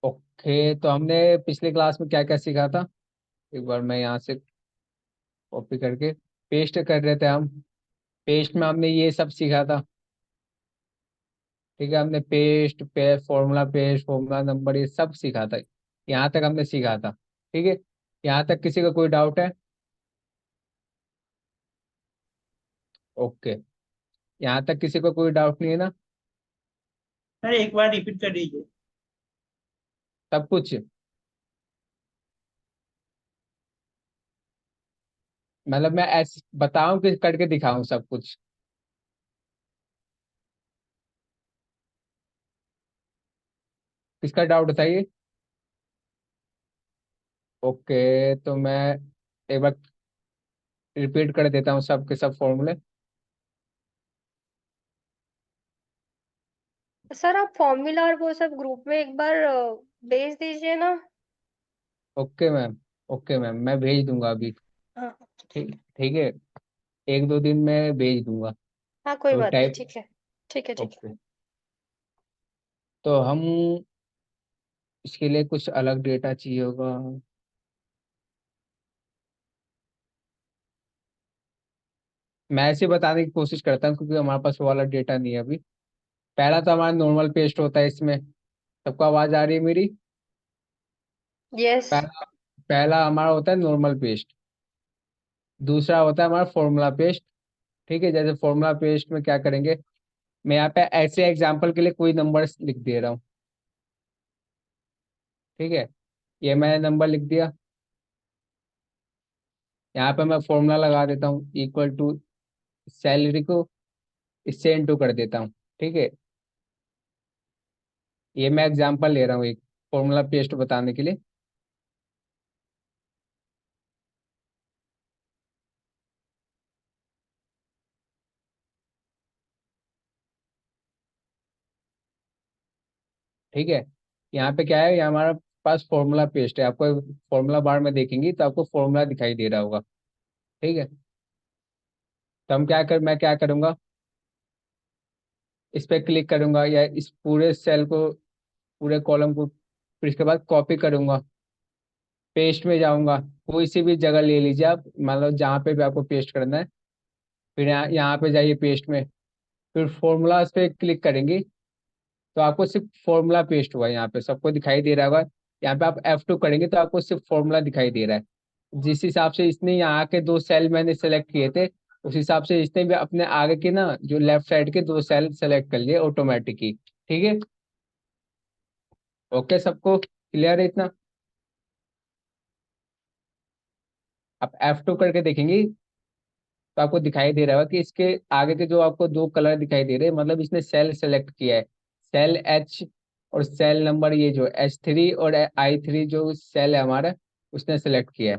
Okay, तो हमने पिछले क्लास में क्या क्या सीखा था? एक बार मैं यहाँ से कॉपी करके पेस्ट कर रहे थे हम। पेस्ट में हमने ये सब सीखा था। ठीक है, हमने पेस्ट फॉर्मूला नंबर ये सब सीखा था। यहाँ तक हमने सीखा था। ठीक है, यहाँ तक किसी का कोई डाउट है? ओके, यहाँ तक किसी को कोई डाउट नहीं है ना? सर एक बार रिपीट कर दीजिए। सब कुछ मतलब मैं ऐसे बताऊं कि करके दिखाऊं सब कुछ? किसका डाउट बताइए। ओके, तो मैं एक बार रिपीट कर देता हूँ सब के सब फॉर्मूले। सर आप फॉर्मूला और वो सब ग्रुप में एक बार भेज दीजिए ना। Okay ma'am. ओके मैम, मैं भेज दूंगा अभी। हाँ। ठीक ठीक है, एक दो दिन में भेज दूंगा। हाँ कोई तो बात नहीं, टाइप। ठीक है। ठीक है, ठीक है। ओके, तो हम इसके लिए कुछ अलग डेटा चाहिए होगा। मैं ऐसे बताने की कोशिश करता हूँ क्योंकि हमारे पास वो वाला डेटा नहीं है अभी। पहला तो हमारा नॉर्मल पेस्ट होता है इसमें। सबको आवाज आ रही है मेरी? यस। पहला पहला हमारा होता है नॉर्मल पेस्ट। दूसरा होता है हमारा फॉर्मूला पेस्ट। ठीक है, जैसे फॉर्मूला पेस्ट में क्या करेंगे, मैं यहाँ पे ऐसे एग्जाम्पल के लिए कोई नंबर लिख दे रहा हूँ। ठीक है, ये मैंने नंबर लिख दिया। यहाँ पे मैं फॉर्मूला लगा देता हूँ, इक्वल टू सैलरी को इससे इंटू कर देता हूँ। ठीक है, ये मैं एग्जांपल ले रहा हूँ एक फॉर्मूला पेस्ट बताने के लिए। ठीक है, यहाँ पे क्या है, ये हमारा पास फॉर्मूला पेस्ट है। आपको फॉर्मूला बार में देखेंगी तो आपको फॉर्मूला दिखाई दे रहा होगा। ठीक है, तो मैं क्या करूंगा, इस पे क्लिक करूंगा या इस पूरे सेल को, पूरे कॉलम को, फिर इसके बाद कॉपी करूंगा, पेस्ट में जाऊंगा। कोई सी भी जगह ले लीजिए आप, मान लो जहाँ पे भी आपको पेस्ट करना है। फिर यहाँ पे जाइए पेस्ट में, फिर फॉर्मूलाज पे क्लिक करेंगे तो आपको सिर्फ फॉर्मूला पेस्ट हुआ है, यहाँ पे सबको दिखाई दे रहा होगा। यहाँ पे आप F2 करेंगे तो आपको सिर्फ फॉर्मूला दिखाई दे रहा है। जिस हिसाब से इसने यहाँ के दो सेल मैंने सेलेक्ट किए थे, उस हिसाब से इसने भी अपने आगे के ना जो लेफ्ट साइड के दो सेल सेलेक्ट कर लिए ऑटोमेटिक ही। ठीक है, ओके, सबको क्लियर है इतना? आप F2 करके देखेंगे तो आपको दिखाई दे रहा होगा कि इसके आगे के जो आपको दो कलर दिखाई दे रहे हैं, मतलब इसने सेल सेलेक्ट किया है। सेल H और सेल नंबर ये जो H3 और I3 जो सेल है हमारा, उसने सेलेक्ट किया है।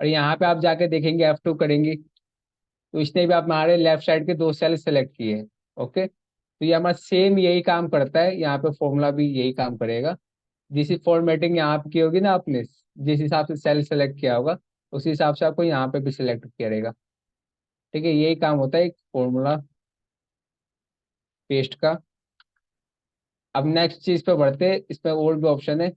और यहाँ पे आप जाके देखेंगे F2 करेंगे तो इसने भी आप हमारे लेफ्ट साइड के दो सेल सेलेक्ट किए हैं। ओके, तो ये हमारा सेम यही काम करता है, यहाँ पे फॉर्मूला भी यही काम करेगा। जिस फॉर्मेटिंग यहाँ पे की होगी ना आपने, जिस हिसाब से सेल सेलेक्ट किया होगा उसी हिसाब से आपको यहाँ पे भी सिलेक्ट करेगा। ठीक है, यही काम होता है एक फॉर्मूला पेस्ट का। अब नेक्स्ट चीज पे बढ़ते हैं, इसमें और भी ऑप्शन है।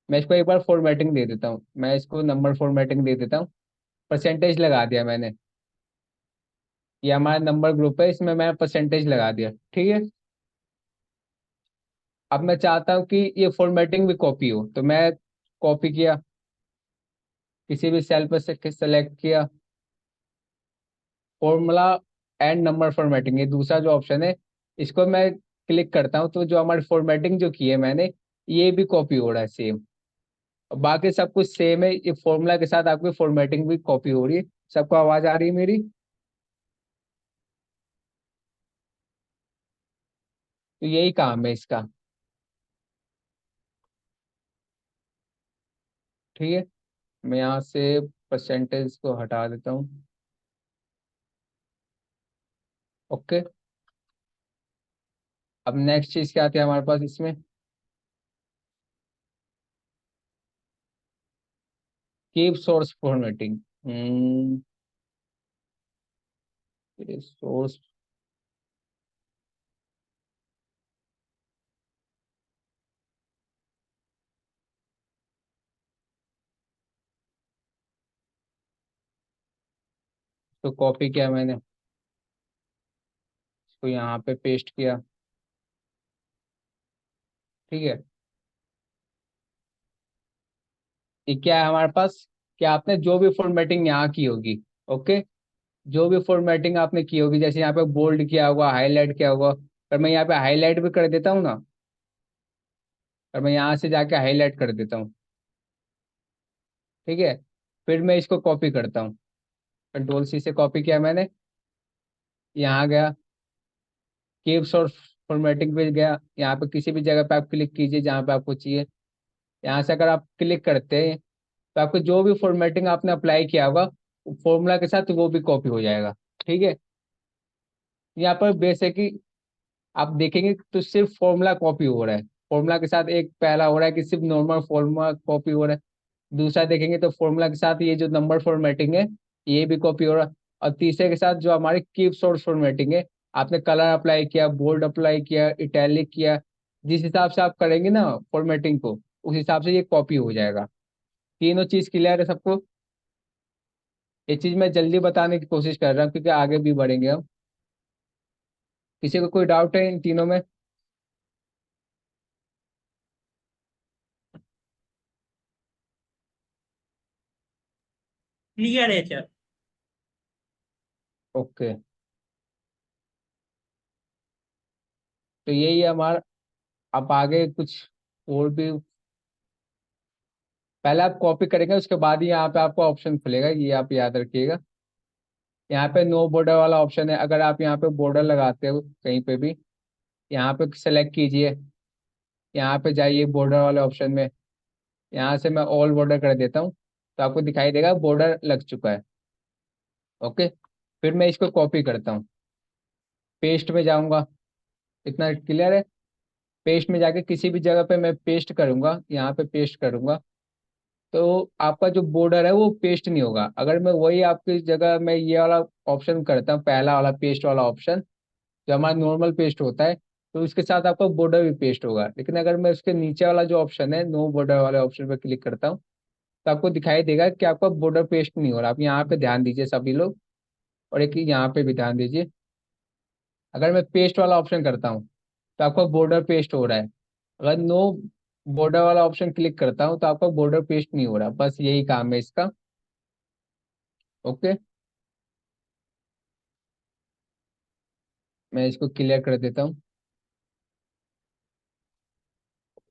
मैं इसको एक बार फॉर्मेटिंग दे देता हूँ, मैं इसको नंबर फॉर्मेटिंग दे देता हूँ। परसेंटेज लगा दिया मैंने। ये हमारा नंबर ग्रुप है, इसमें मैं परसेंटेज लगा दिया। ठीक है, अब मैं चाहता हूँ कि ये फॉर्मेटिंग भी कॉपी हो, तो मैं कॉपी किया, किसी भी सेल पर से सेलेक्ट किया, फॉर्मूला एंड नंबर फॉर्मेटिंग, ये दूसरा जो ऑप्शन है, इसको मैं क्लिक करता हूँ तो जो हमारी फॉर्मेटिंग जो की है मैंने, ये भी कॉपी हो रहा है सेम। बाकी सब कुछ सेम है, ये फॉर्मूला के साथ आपकी फॉर्मेटिंग भी कॉपी हो रही है। सबको आवाज आ रही है मेरी? तो यही काम है इसका। ठीक है, मैं यहाँ से परसेंटेज को हटा देता हूँ। ओके, अब नेक्स्ट चीज क्या आती है हमारे पास इसमें? Keep source formatting. सोर्स, तो कॉपी किया मैंने, इसको यहाँ पे पेस्ट किया। ठीक है, ये क्या है हमारे पास, कि आपने जो भी फॉर्मेटिंग यहाँ की होगी, ओके, जो भी फॉर्मेटिंग आपने की होगी, जैसे यहाँ पे बोल्ड किया होगा, हाईलाइट किया होगा, और मैं यहाँ पे हाईलाइट भी कर देता हूँ ना, और मैं यहाँ से जाके हाईलाइट कर देता हूँ। ठीक है, फिर मैं इसको कॉपी करता हूँ, कंट्रोल C से कॉपी किया मैंने, यहाँ गया, कीप्स और फॉर्मेटिंग पे गया, यहाँ पे किसी भी जगह पे आप क्लिक कीजिए जहाँ पे आपको चाहिए। यहाँ से अगर आप क्लिक करते हैं तो आपको जो भी फॉर्मेटिंग आपने अप्लाई किया होगा फॉर्मूला के साथ वो भी कॉपी हो जाएगा। ठीक है, यहाँ पर बेसिकली आप देखेंगे तो सिर्फ फॉर्मूला कॉपी हो रहा है, फॉर्मूला के साथ एक पहला हो रहा है कि सिर्फ नॉर्मल फॉर्मूला कॉपी हो रहा है, दूसरा देखेंगे तो फॉर्मूला के साथ ये जो नंबर फॉर्मेटिंग है ये भी कॉपी हो रहा है, और तीसरे के साथ जो हमारे कीप सोर्स फॉर्मेटिंग है, आपने कलर अप्लाई किया, बोल्ड अप्लाई किया, इटैलिक किया, जिस हिसाब से आप करेंगे ना फॉर्मेटिंग को, उस हिसाब से ये कॉपी हो जाएगा। तीनों चीज क्लियर है सबको? ये चीज मैं जल्दी बताने की कोशिश कर रहा हूँ क्योंकि आगे भी बढ़ेंगे हम। किसी को कोई डाउट है इन तीनों में? क्लियर है सर। ओके, तो यही है हमारा। अब आगे कुछ और भी, पहले आप कॉपी करेंगे उसके बाद ही यहाँ पे आपको ऑप्शन खुलेगा, ये आप याद रखिएगा। यहाँ पे नो बॉर्डर वाला ऑप्शन है, अगर आप यहाँ पे बॉर्डर लगाते हो कहीं पे भी, यहाँ पे सेलेक्ट कीजिए, यहाँ पे जाइए बॉर्डर वाले ऑप्शन में, यहाँ से मैं ऑल बॉर्डर कर देता हूँ, तो आपको दिखाई देगा बॉर्डर लग चुका है। ओके, फिर मैं इसको कॉपी करता हूँ, पेस्ट में जाऊंगा, इतना क्लियर है? पेस्ट में जाके किसी भी जगह पे मैं पेस्ट करूंगा, यहाँ पे पेस्ट करूंगा, तो आपका जो बॉर्डर है वो पेस्ट नहीं होगा। अगर मैं वही आपकी जगह मैं ये वाला ऑप्शन करता हूँ, पहला वाला पेस्ट वाला ऑप्शन, जो हमारा नॉर्मल पेस्ट होता है, तो उसके साथ आपका बॉर्डर भी पेस्ट होगा। लेकिन अगर मैं उसके नीचे वाला जो ऑप्शन है नो बॉर्डर वाले ऑप्शन पर क्लिक करता हूँ, तो आपको दिखाई देगा कि आपका बॉर्डर पेस्ट नहीं हो रहा। आप यहाँ पे ध्यान दीजिए सभी लोग, और एक यहाँ पे भी ध्यान दीजिए। अगर मैं पेस्ट वाला ऑप्शन करता हूँ तो आपका बॉर्डर पेस्ट हो रहा है, अगर नो बॉर्डर वाला ऑप्शन क्लिक करता हूँ तो आपका बॉर्डर पेस्ट नहीं हो रहा। बस यही काम है इसका। ओके, मैं इसको क्लियर कर देता हूँ।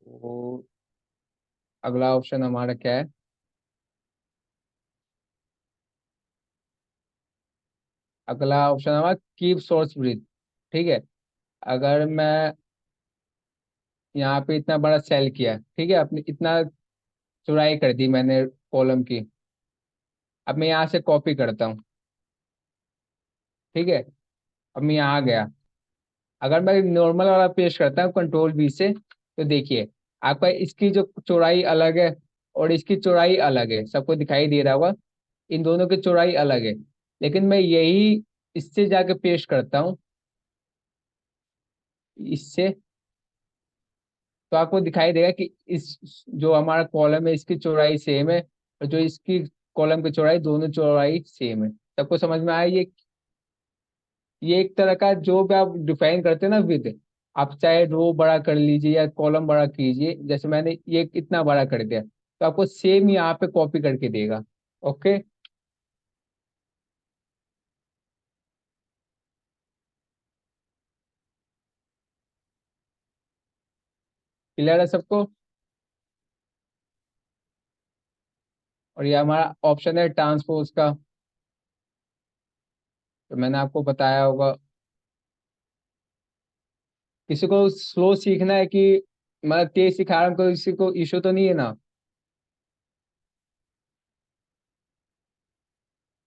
वो अगला ऑप्शन हमारा क्या है? अगला ऑप्शन हमारा कीप सोर्स ब्रीथ। ठीक है, अगर मैं यहाँ पे इतना बड़ा सेल किया, ठीक है, अपनी इतना चौड़ाई कर दी मैंने कॉलम की, अब मैं यहाँ से कॉपी करता हूँ। ठीक है, अब मैं यहाँ गया, अगर मैं नॉर्मल वाला पेस्ट करता हूँ कंट्रोल V से, तो देखिए आपका इसकी जो चौड़ाई अलग है और इसकी चौड़ाई अलग है, सबको दिखाई दे रहा होगा, इन दोनों की चौड़ाई अलग है। लेकिन मैं यही इससे जाके पेस्ट करता हूँ, इससे, तो आपको दिखाई देगा कि इस जो हमारा कॉलम है इसकी चौड़ाई सेम है, और जो इसकी कॉलम की चौड़ाई, दोनों चौड़ाई सेम है। सबको समझ में आया? ये एक तरह का जो भी आप डिफाइन करते हैं ना विद, आप चाहे रो बड़ा कर लीजिए या कॉलम बड़ा कीजिए, जैसे मैंने ये इतना बड़ा कर दिया, तो आपको सेम यहाँ पे कॉपी करके देगा। ओके, क्लियर है सबको? और ये हमारा ऑप्शन है ट्रांसपोज का, तो मैंने आपको बताया होगा। किसी को स्लो सीखना है कि मतलब तेज सिखा रहा हूँ, कोई किसी को इशू तो नहीं है ना?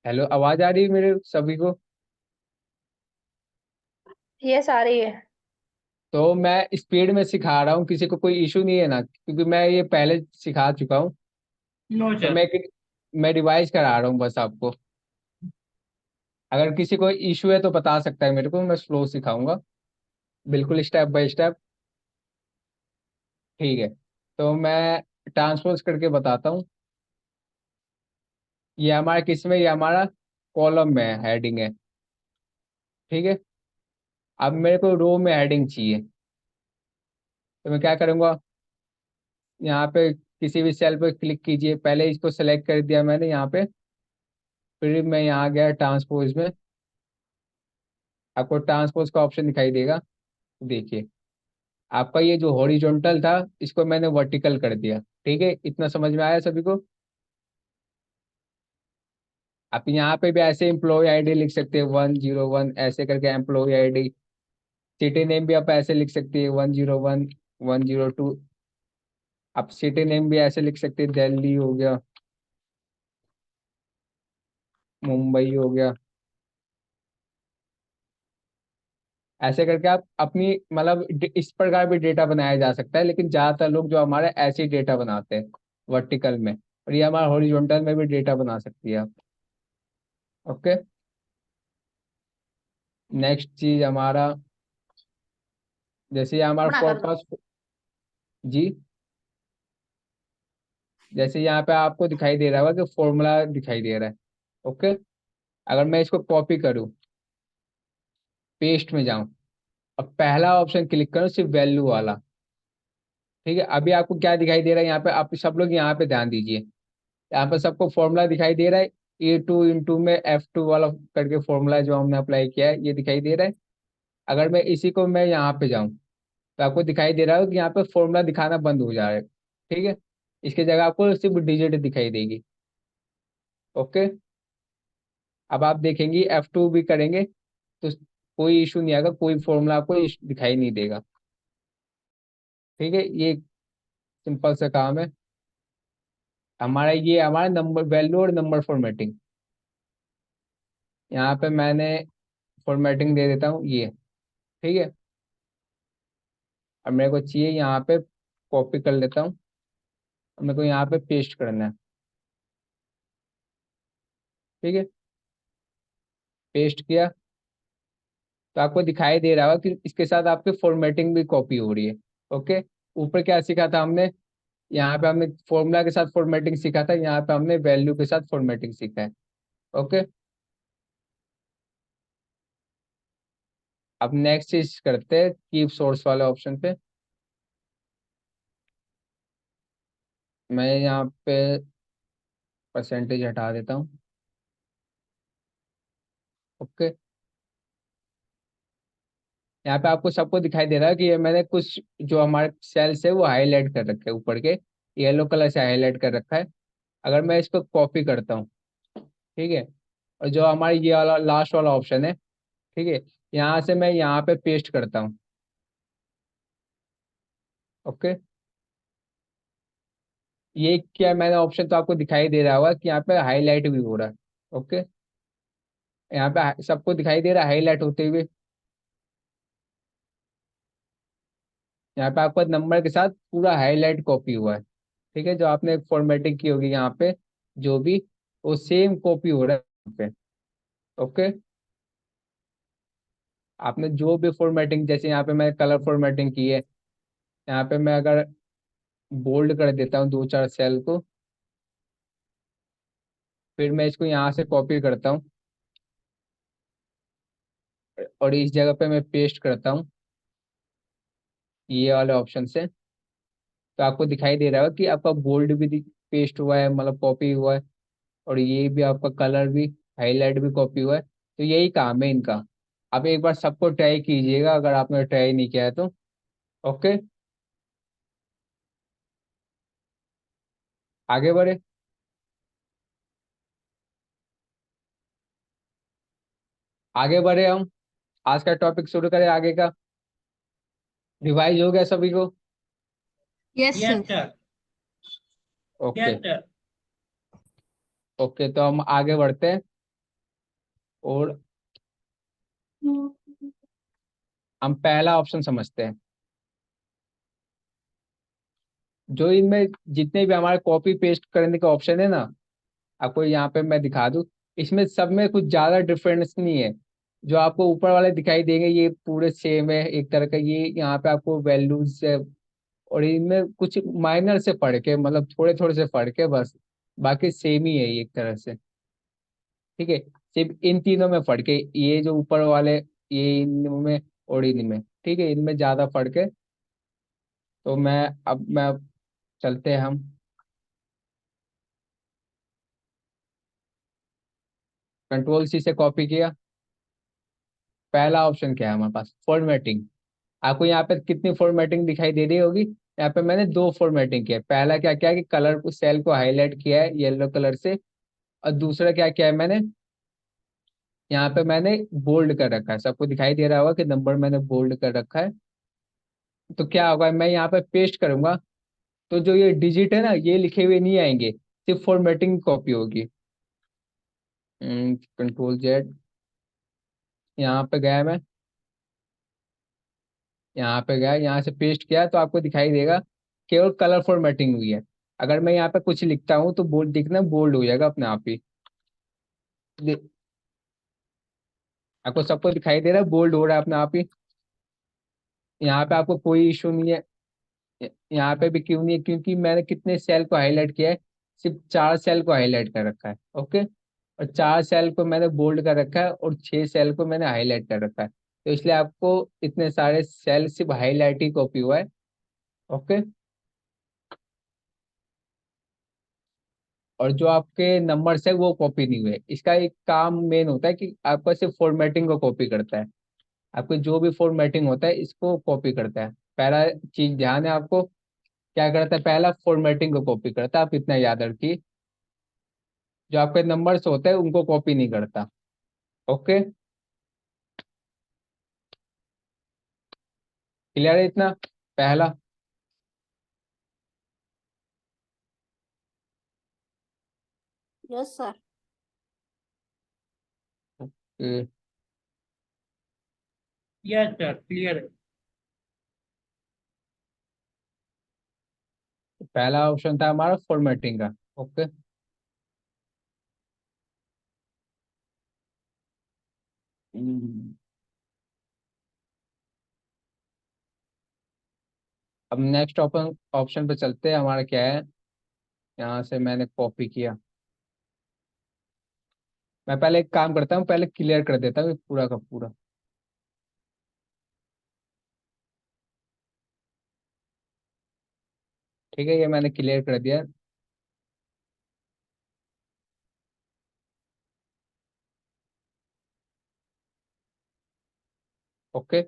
हेलो, आवाज आ रही है मेरे सभी को? ये सारी है। तो मैं स्पीड में सिखा रहा हूँ, किसी को कोई इशू नहीं है ना? क्योंकि मैं ये पहले सिखा चुका हूँ, नो तो सर। मैं रिवाइज करा रहा हूँ बस आपको। अगर किसी को इशू है तो बता सकता है मेरे को, मैं स्लो सिखाऊंगा, बिल्कुल स्टेप बाय स्टेप। ठीक है, तो मैं ट्रांसपोज करके बताता हूँ। ये हमारा किस में, ये हमारा कॉलम में हेडिंग है, ठीक है। अब मेरे को रो में हेडिंग चाहिए, तो मैं क्या करूँगा, यहाँ पे किसी भी सेल पर क्लिक कीजिए, पहले इसको सेलेक्ट कर दिया मैंने यहाँ पे, फिर मैं यहाँ गया ट्रांसपोज में, आपको ट्रांसपोज का ऑप्शन दिखाई देगा। देखिए आपका ये जो हॉरिजॉन्टल था इसको मैंने वर्टिकल कर दिया, ठीक है। इतना समझ में आया सभी को? आप यहाँ पे भी ऐसे एम्प्लॉय आईडी लिख सकते हैं 101 ऐसे करके एम्प्लॉय आईडी, सिटी नेम भी आप ऐसे लिख सकते हैं 101 102। आप सिटी नेम भी ऐसे लिख सकते हैं, दिल्ली हो गया, मुंबई हो गया, ऐसे करके आप अपनी मतलब इस प्रकार भी डेटा बनाया जा सकता है, लेकिन ज्यादातर लोग जो हमारे ऐसे डेटा बनाते हैं वर्टिकल में, और ये हमारा हॉरिजॉन्टल में भी डेटा बना सकती है आप। ओके, नेक्स्ट चीज हमारा, जैसे ये हमारा फोरकास्ट जी, जैसे यहाँ पे आपको दिखाई दे रहा होगा कि फॉर्मूला दिखाई दे रहा है। ओके, अगर मैं इसको कॉपी करूँ, पेस्ट में जाऊं, और पहला ऑप्शन क्लिक करूं सिर्फ वैल्यू वाला, ठीक है। अभी आपको क्या दिखाई दे रहा है यहाँ पे, आप सब लोग यहाँ पे ध्यान दीजिए, यहाँ पे सबको फॉर्मूला दिखाई दे रहा है, A2 में F2 वाला करके फॉर्मूला जो हमने अप्लाई किया है ये दिखाई दे रहा है। अगर मैं इसी को मैं यहाँ पे जाऊँ, तो आपको दिखाई दे रहा है कि यहाँ पे फॉर्मूला दिखाना बंद हो जा रहा है, ठीक है। इसकी जगह आपको सिर्फ डिजिट दिखाई देगी। ओके, अब आप देखेंगे F2 भी करेंगे तो कोई इशू नहीं आएगा, कोई फॉर्मूला आपको दिखाई नहीं देगा, ठीक है। ये सिंपल सा काम है हमारा, ये हमारा नंबर वैल्यू और नंबर फॉर्मेटिंग। यहाँ पे मैंने फॉर्मेटिंग दे देता हूँ ये, ठीक है। अब मेरे को चाहिए यहाँ पे, कॉपी कर लेता हूँ, और मेरे को यहाँ पे पेस्ट करना है, ठीक है। पेस्ट किया, तो आपको दिखाई दे रहा होगा कि इसके साथ आपकी फॉर्मेटिंग भी कॉपी हो रही है। ओके, ऊपर क्या सीखा था हमने, यहाँ पे हमने फॉर्मूला के साथ फॉर्मेटिंग सीखा था, यहाँ पे हमने वैल्यू के साथ फॉर्मेटिंग सीखा है। ओके, अब नेक्स्ट चीज करते हैं कीप सोर्स वाले ऑप्शन पे। मैं यहाँ पे परसेंटेज हटा देता हूँ। ओके, यहाँ पे आपको सबको दिखाई दे रहा है कि ये मैंने कुछ जो हमारे सेल्स है वो हाईलाइट कर रखे हैं, ऊपर के येलो कलर से हाईलाइट कर रखा है। अगर मैं इसको कॉपी करता हूँ, ठीक है, और जो हमारा ये वाला लास्ट वाला ऑप्शन है, ठीक है, यहाँ से मैं यहाँ पे पेस्ट करता हूँ। ओके, ये क्या मैंने ऑप्शन तो आपको दिखाई दे रहा होगा कि यहाँ पे हाईलाइट भी हो रहा है। ओके, यहाँ पे सबको दिखाई दे रहा है हाईलाइट होते हुए। यहाँ पे आपका नंबर के साथ पूरा हाईलाइट कॉपी हुआ है, ठीक है। जो आपने फॉर्मेटिंग की होगी यहाँ पे, जो भी, वो सेम कॉपी हो रहा है यहाँ पे। ओके, आपने जो भी फॉर्मेटिंग, जैसे यहाँ पे मैं कलर फॉर्मेटिंग की है, यहाँ पे मैं अगर बोल्ड कर देता हूँ दो चार सेल को, फिर मैं इसको यहाँ से कॉपी करता हूँ, और इस जगह पे मैं पेस्ट करता हूँ ये वाले ऑप्शन से, तो आपको दिखाई दे रहा है कि आपका बोल्ड भी पेस्ट हुआ है, मतलब कॉपी हुआ है, और ये भी आपका कलर भी, हाईलाइट भी कॉपी हुआ है। तो यही काम है इनका। आप एक बार सबको ट्राई कीजिएगा अगर आपने ट्राई नहीं किया है तो। ओके, आगे बढ़े, आगे बढ़े हम, आज का टॉपिक शुरू करें आगे का। रिवाइज हो गया सभी को? Yes yes sir. Sir. Okay, yes sir. Okay, तो हम आगे बढ़ते हैं, और हम पहला ऑप्शन समझते हैं। जो इनमें जितने भी हमारे कॉपी पेस्ट करने का ऑप्शन है ना, आपको यहाँ पे मैं दिखा दूँ, इसमें सब में कुछ ज्यादा डिफरेंस नहीं है। जो आपको ऊपर वाले दिखाई देंगे ये पूरे सेम है एक तरह का, ये यहाँ पे आपको वैल्यूज से, और इनमें कुछ माइनर से फर्क है, मतलब थोड़े थोड़े से फर्क है बस, बाकी सेम ही है ये एक तरह से, ठीक है। सिर्फ इन तीनों में फर्क है, ये जो ऊपर वाले, ये इनमें और इनमें, ठीक है, इनमें ज्यादा फर्क है। तो मैं चलते हैं हम। कंट्रोल C से कॉपी किया। पहला ऑप्शन क्या है हमारे पास, फॉर्मेटिंग। आपको यहाँ पे कितनी फॉर्मेटिंग दिखाई दे रही होगी, यहाँ पे मैंने दो फॉर्मेटिंग किया है। पहला क्या क्या है कि कलर को, सेल को हाईलाइट किया है येलो कलर से, और दूसरा क्या क्या है, मैंने यहाँ पे मैंने बोल्ड कर रखा है। सबको दिखाई दे रहा होगा कि नंबर मैंने बोल्ड कर रखा है। तो क्या होगा, मैं यहाँ पे पेस्ट करूंगा, तो जो ये डिजिट है ना, ये लिखे हुए नहीं आएंगे, सिर्फ फॉर्मेटिंग कॉपी होगी। कंट्रोल Z, यहाँ पे गया मैं, यहाँ पे गया, यहाँ से पेस्ट किया, तो आपको दिखाई देगा केवल कलर फॉर्मेटिंग हुई है। अगर मैं यहाँ पे कुछ लिखता हूँ तो बोल्ड दिखना, बोल्ड हो जाएगा अपने आप ही। दे- आपको सबको दिखाई दे रहा है, बोल्ड हो रहा है अपने आप ही। यहाँ पे आपको कोई इशू नहीं है। यहाँ पे भी क्यों नहीं है, क्योंकि मैंने कितने सेल को हाईलाइट किया है, सिर्फ 4 सेल को हाईलाइट कर रखा है। ओके, और 4 सेल को मैंने बोल्ड कर रखा है, और 6 सेल को मैंने हाईलाइट कर रखा है, तो इसलिए आपको इतने सारे सेल सिर्फ हाईलाइट ही कॉपी हुआ है। ओके, और जो आपके नंबर्स है वो कॉपी नहीं हुए। इसका एक काम मेन होता है कि आपका सिर्फ फॉर्मेटिंग को कॉपी करता है। आपको जो भी फॉर्मेटिंग होता है इसको कॉपी करता है। पहला चीज ध्यान है आपको, क्या करता है, पहला फॉर्मेटिंग को कॉपी करता है, आप इतना याद रखिए। जो आपके नंबर्स होते हैं उनको कॉपी नहीं करता। ओके, क्लियर है इतना, पहला। Yes, sir. ए, यस सर, क्लियर है। पहला ऑप्शन था हमारा फॉर्मेटिंग का। ओके, अब नेक्स्ट ऑप्शन ऑप्शन पे चलते हैं। हमारा क्या है, यहाँ से मैंने कॉपी किया। मैं पहले एक काम करता हूँ, पहले क्लियर कर देता हूँ पूरा का पूरा। ठीक है, ये मैंने क्लियर कर दिया। ओके,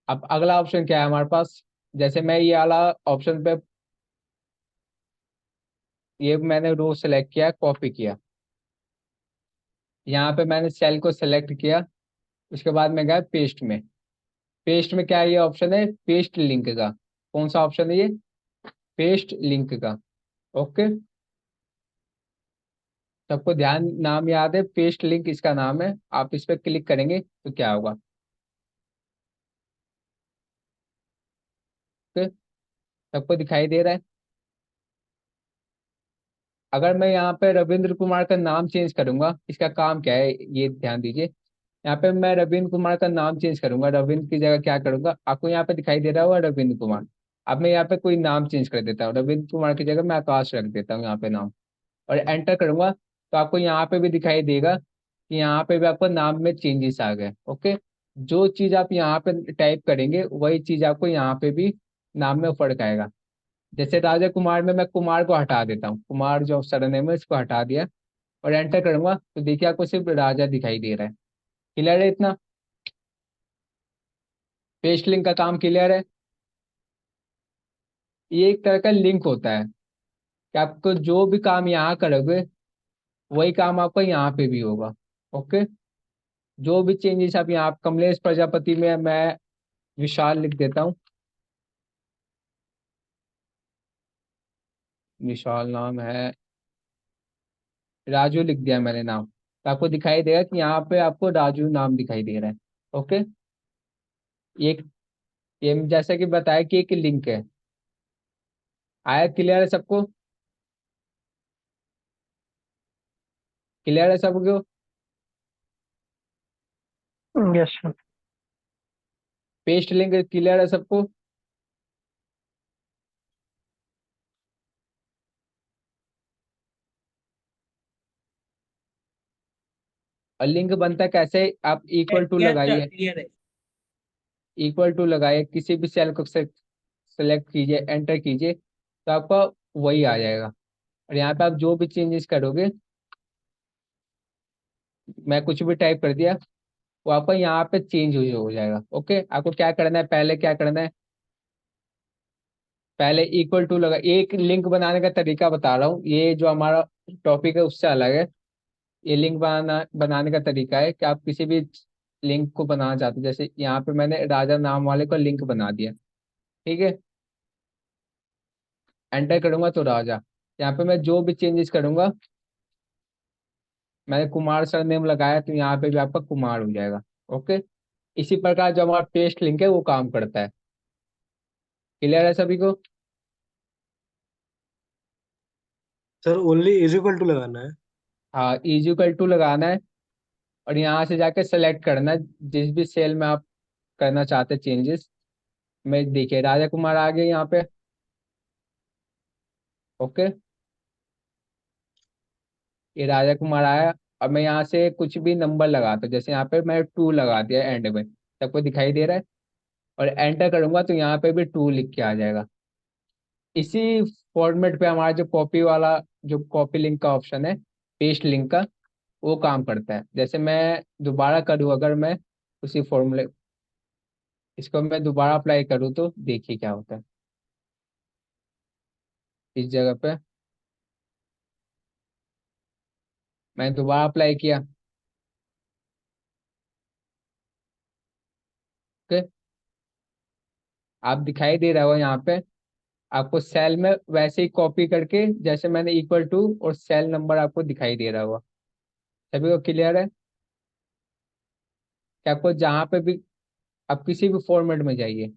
अब अगला ऑप्शन क्या है हमारे पास। जैसे मैं ये वाला ऑप्शन पे, ये मैंने रो सेलेक्ट किया, कॉपी किया। यहाँ पे मैंने सेल को सेलेक्ट किया, उसके बाद मैं गया पेस्ट में। पेस्ट में क्या है, ये ऑप्शन है पेस्ट लिंक का। कौन सा ऑप्शन है ये, पेस्ट लिंक का। ओके, सबको ध्यान, नाम याद है, पेस्ट लिंक इसका नाम है। आप इस पर क्लिक करेंगे तो क्या होगा। ओके, सबको दिखाई दे रहा है। अगर मैं यहाँ पे रविंद्र कुमार का नाम चेंज करूंगा, इसका काम क्या है ये ध्यान दीजिए। यहाँ पे मैं रविंद्र कुमार का नाम चेंज करूंगा, रविंद्र की जगह क्या करूंगा, आपको यहाँ पे दिखाई दे रहा होगा रविंद्र कुमार। अब मैं यहाँ पे कोई नाम चेंज कर देता हूँ, रविंद्र कुमार की जगह मैं आकाश रख देता हूँ यहाँ पे नाम, और एंटर करूंगा, तो आपको यहाँ पे भी दिखाई देगा कि यहाँ पे भी आपको नाम में चेंजेस आ गए। ओके, जो चीज आप यहाँ पे टाइप करेंगे वही चीज आपको यहाँ पे भी नाम में फर्क आएगा। जैसे राजा कुमार में मैं कुमार को हटा देता हूँ, कुमार जो सरनेम है इसको हटा दिया, और एंटर करूंगा, तो देखिए आपको सिर्फ राजा दिखाई दे रहा है। क्लियर है इतना, पेस्ट लिंक का काम क्लियर है। ये एक तरह का लिंक होता है कि आपको जो भी काम यहाँ करोगे वही काम आपका यहाँ पे भी होगा। ओके, जो भी चेंजेस आप यहाँ, कमलेश प्रजापति में मैं विशाल लिख देता हूँ, विशाल नाम है, राजू लिख दिया मैंने नाम, तो आपको दिखाई देगा कि यहाँ पे आपको राजू नाम दिखाई दे रहा है। ओके, ये ये जैसा कि बताया कि एक लिंक है। आया, क्लियर है सबको, क्लियर है सबको। Yes sir. Paste link clear है सबको। और लिंक बनता कैसे, आप इक्वल टू यस सर लगाइए, क्लियर है। इक्वल टू लगाइए, किसी भी सेल को सेलेक्ट कीजिए, एंटर कीजिए, तो आपका वही आ जाएगा। और यहाँ पे आप जो भी चेंजेस करोगे, मैं कुछ भी टाइप कर दिया, वो आपका यहाँ पे चेंज हो जाएगा। ओके, आपको क्या करना है, पहले क्या करना है, पहले इक्वल टू लगा, एक लिंक बनाने का तरीका बता रहा हूँ, ये जो हमारा टॉपिक है उससे अलग है। ये लिंक बनाने का तरीका है कि आप किसी भी लिंक को बनाना चाहते हैं, जैसे यहाँ पे मैंने राजा नाम वाले को लिंक बना दिया। ठीक है, एंटर करूंगा तो राजा, यहाँ पे मैं जो भी चेंजेस करूंगा, मैंने कुमार सर नेम लगाया तो यहाँ पे भी आपका कुमार हो जाएगा। ओके, इसी प्रकार जो हमारा पेस्ट लिंक है वो काम करता है। क्लियर है सभी को? Sir only is equal to लगाना है। हाँ, इक्वल टू लगाना है, और यहाँ से जाके सेलेक्ट करना है जिस भी सेल में आप करना चाहते हैं चेंजेस। मैं देखिए राजा कुमार आ गए यहाँ पे। ओके, ये राजा कुमार आया। अब मैं यहाँ से कुछ भी नंबर लगाता हूँ, जैसे यहाँ पे मैं 2 लगा दिया एंड में, सबको दिखाई दे रहा है। और एंटर करूंगा तो यहाँ पे भी 2 लिख के आ जाएगा। इसी फॉर्मेट पे हमारा जो कॉपी वाला, जो कॉपी लिंक का ऑप्शन है, पेस्ट लिंक का, वो काम करता है। जैसे मैं दोबारा करूँ, अगर मैं उसी फॉर्मूले, इसको मैं दोबारा अप्लाई करूँ तो देखिए क्या होता है। इस जगह पे मैंने दोबारा अप्लाई किया। ओके, आप दिखाई दे रहा हो यहाँ पे, आपको सेल में वैसे ही कॉपी करके, जैसे मैंने इक्वल टू और सेल नंबर आपको दिखाई दे रहा होगा। सभी को क्लियर है कि आपको जहाँ पे भी, आप किसी भी फॉर्मेट में जाइए,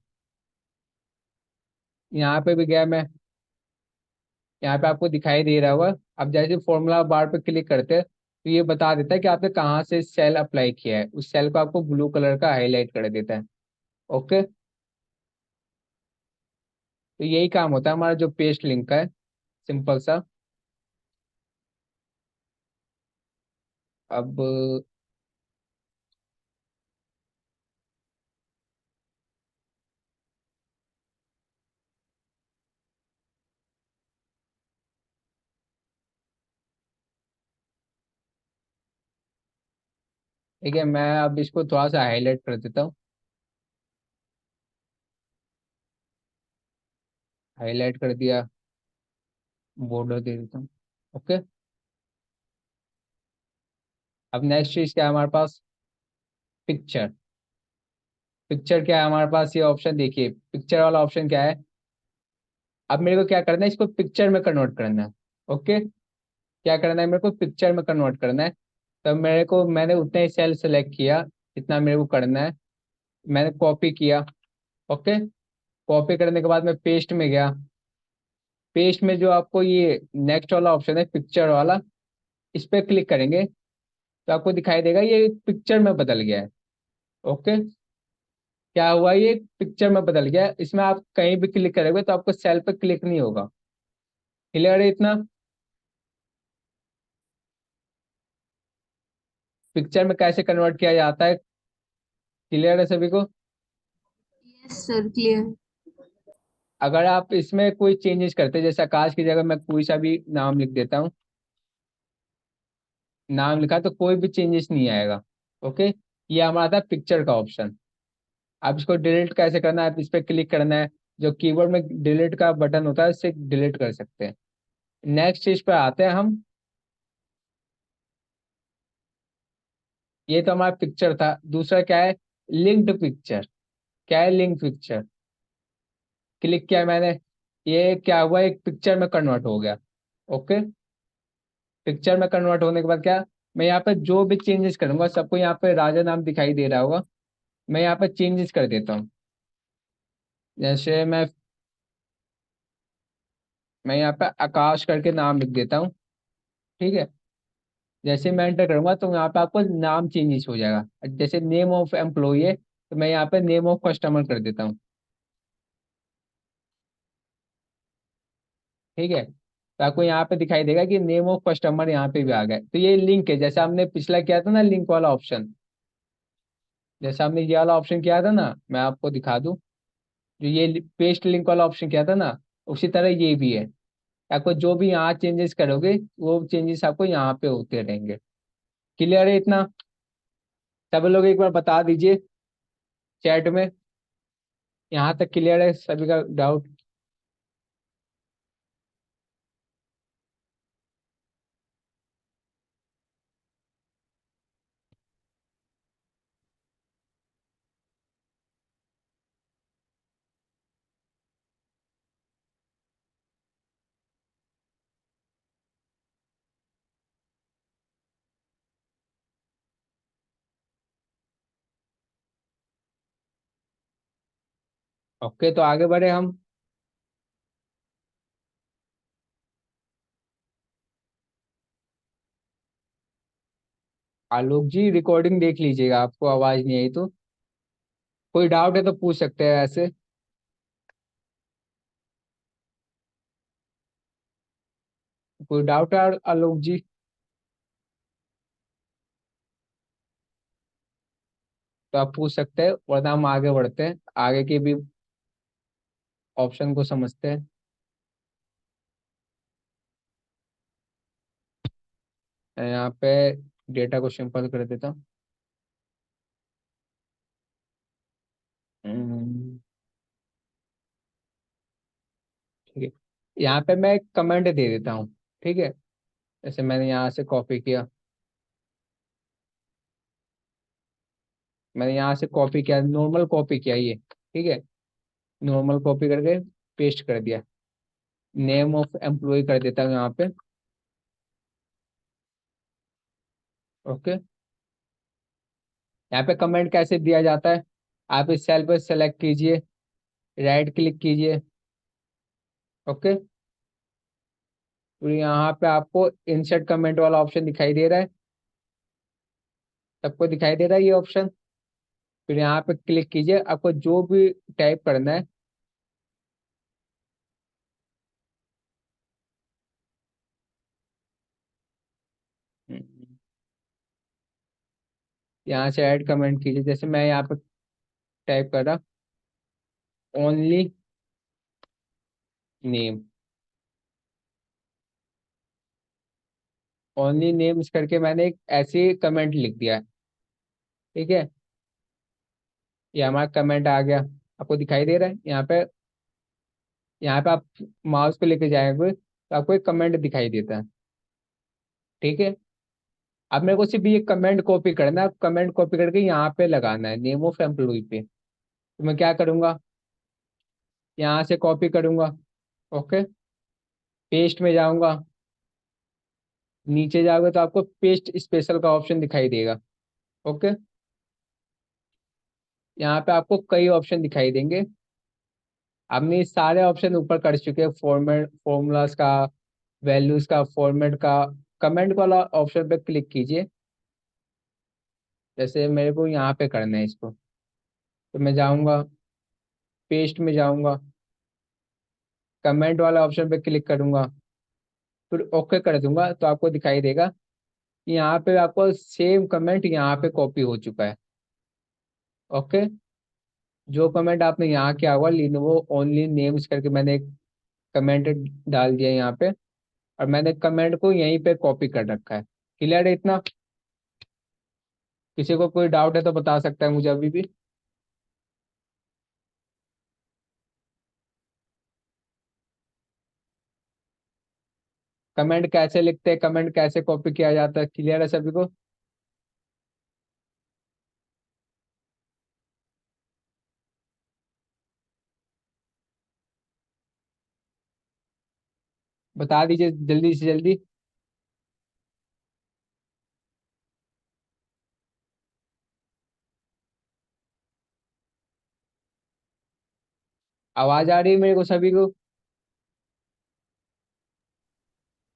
यहाँ पे भी गया मैं, यहाँ पे आपको दिखाई दे रहा होगा। अब जैसे फॉर्मूला बार पे क्लिक करते हैं तो ये बता देता है कि आपने कहाँ से सेल अप्लाई किया है, उस सेल को आपको ब्लू कलर का हाईलाइट कर देता है। ओके, तो यही काम होता है हमारा जो पेस्ट लिंक का है, सिंपल सा। अब ठीक है, मैं अब इसको थोड़ा सा हाईलाइट कर देता हूँ, हाईलाइट कर दिया, बॉर्डर दे देता हूँ। ओके, अब नेक्स्ट चीज क्या है हमारे पास, पिक्चर। पिक्चर क्या है हमारे पास, ये ऑप्शन देखिए, पिक्चर वाला ऑप्शन क्या है। अब मेरे को क्या करना है, इसको पिक्चर में कन्वर्ट करना है। ओके, क्या करना है, मेरे को पिक्चर में कन्वर्ट करना है। तो मेरे को, मैंने उतना ही सेल सेलेक्ट किया जितना मेरे को करना है, मैंने कॉपी किया। ओके, कॉपी करने के बाद मैं पेस्ट में गया। पेस्ट में जो आपको ये नेक्स्ट वाला ऑप्शन है, पिक्चर वाला, इस पे क्लिक करेंगे तो आपको दिखाई देगा ये पिक्चर में बदल गया है। ओके, क्या हुआ, ये पिक्चर में बदल गया। इसमें आप कहीं भी क्लिक करोगे तो आपको सेल पे क्लिक नहीं होगा। क्लियर है इतना? पिक्चर में कैसे कन्वर्ट किया जाता है, क्लियर है सभी को? Yes sir clear. अगर आप इसमें कोई चेंजेस करते हैं, जैसे आकाश की जगह मैं कोई सा भी नाम लिख देता हूँ, नाम लिखा तो कोई भी चेंजेस नहीं आएगा। ओके, ये हमारा था पिक्चर का ऑप्शन। आप इसको डिलीट कैसे करना है, आप इस पर क्लिक करना है, जो कीबोर्ड में डिलीट का बटन होता है उससे डिलीट कर सकते हैं। नेक्स्ट चीज पे आते हैं हम। ये तो हमारा पिक्चर था, दूसरा क्या है, लिंक्ड पिक्चर। क्या है लिंक्ड पिक्चर, क्लिक किया मैंने, ये क्या हुआ, एक पिक्चर में कन्वर्ट हो गया। ओके, पिक्चर में कन्वर्ट होने के बाद क्या, मैं यहाँ पे जो भी चेंजेस करूंगा, सबको यहाँ पे राजा नाम दिखाई दे रहा होगा, मैं यहाँ पे चेंजेस कर देता हूँ। जैसे मैं यहाँ पे आकाश करके नाम लिख देता हूँ। ठीक है, जैसे मैं एंटर करूंगा तो यहाँ पे आपको नाम चेंजेस हो जाएगा। जैसे नेम ऑफ एम्प्लॉय है तो मैं यहाँ पे नेम ऑफ कस्टमर कर देता हूँ। ठीक है, तो आपको यहाँ पे दिखाई देगा कि नेम ऑफ कस्टमर यहाँ पे भी आ गया। तो ये लिंक है, जैसे हमने पिछला किया था ना लिंक वाला ऑप्शन, जैसे हमने ये वाला ऑप्शन किया था ना, मैं आपको दिखा दूं, जो ये पेस्ट लिंक वाला ऑप्शन किया था ना, उसी तरह ये भी है। आपको जो भी यहाँ चेंजेस करोगे वो चेंजेस आपको यहाँ पे होते रहेंगे। क्लियर है इतना? सब लोग एक बार बता दीजिए चैट में, यहाँ तक क्लियर है सभी का डाउट? ओके, तो आगे बढ़े हम। आलोक जी रिकॉर्डिंग देख लीजिएगा, आपको आवाज नहीं आई तो कोई डाउट है तो पूछ सकते हैं ऐसे। कोई डाउट है आलोक जी? तो आप पूछ सकते हैं, वरना हम आगे बढ़ते हैं, आगे के भी ऑप्शन को समझते हैं। मैं यहाँ पे डेटा को सिंपल कर देता हूँ। हम्म, ठीक है। यहाँ पे मैं एक कमेंट दे देता हूँ, ठीक है? जैसे मैंने यहाँ से कॉपी किया, मैंने यहाँ से कॉपी किया, नॉर्मल कॉपी किया ये, ठीक है? नॉर्मल कॉपी करके पेस्ट कर दिया। नेम ऑफ एम्प्लॉय कर देता हूँ यहाँ पे। ओके, यहाँ पे कमेंट कैसे दिया जाता है? आप इस सेल पर सेलेक्ट कीजिए, राइट क्लिक कीजिए। ओके, तो यहाँ पे आपको इंसर्ट कमेंट वाला ऑप्शन दिखाई दे रहा है, सबको दिखाई दे रहा है ये ऑप्शन? फिर यहाँ पे क्लिक कीजिए, आपको जो भी टाइप करना है। हम्म, यहाँ से ऐड कमेंट कीजिए, जैसे मैं यहाँ पे टाइप कर रहा, ओनली नेम, ओनली नेम्स करके मैंने एक ऐसे कमेंट लिख दिया है, ठीक है? ये हमारा कमेंट आ गया, आपको दिखाई दे रहा है यहाँ पे? यहाँ पे आप माउस पे लेके जाएंगे तो आपको एक कमेंट दिखाई देता है, ठीक है? अब मेरे को सिर्फ ये कमेंट कॉपी करना है, कमेंट कॉपी करके यहाँ पे लगाना है नेम ऑफ एम्प्लॉय पे। तो मैं क्या करूंगा, यहाँ से कॉपी करूंगा, ओके, पेस्ट में जाऊंगा, नीचे जाओगे तो आपको पेस्ट स्पेशल का ऑप्शन दिखाई देगा। ओके, यहाँ पे आपको कई ऑप्शन दिखाई देंगे। हमने ये सारे ऑप्शन ऊपर कर चुके हैं, फॉर्मेट, फॉर्मूलाज का, वैल्यूज का, फॉर्मेट का। कमेंट वाला ऑप्शन पे क्लिक कीजिए, जैसे मेरे को यहाँ पे करना है इसको, तो मैं जाऊंगा, पेस्ट में जाऊंगा, कमेंट वाला ऑप्शन पे क्लिक करूंगा, फिर ओके कर दूंगा, तो आपको दिखाई देगा कि यहाँ पे आपको सेम कमेंट यहाँ पे कॉपी हो चुका है। ओके, जो कमेंट आपने यहाँ किया हुआ लिनोवो ओनली नेम्स करके मैंने एक कमेंट डाल दिया यहाँ पे, और मैंने कमेंट को यहीं पे कॉपी कर रखा है। क्लियर है इतना? किसी को कोई डाउट है तो बता सकता है मुझे अभी भी। कमेंट कैसे लिखते हैं, कमेंट कैसे कॉपी किया जाता है, क्लियर है सभी को? बता दीजिए जल्दी से जल्दी। आवाज आ रही है मेरे को सभी को?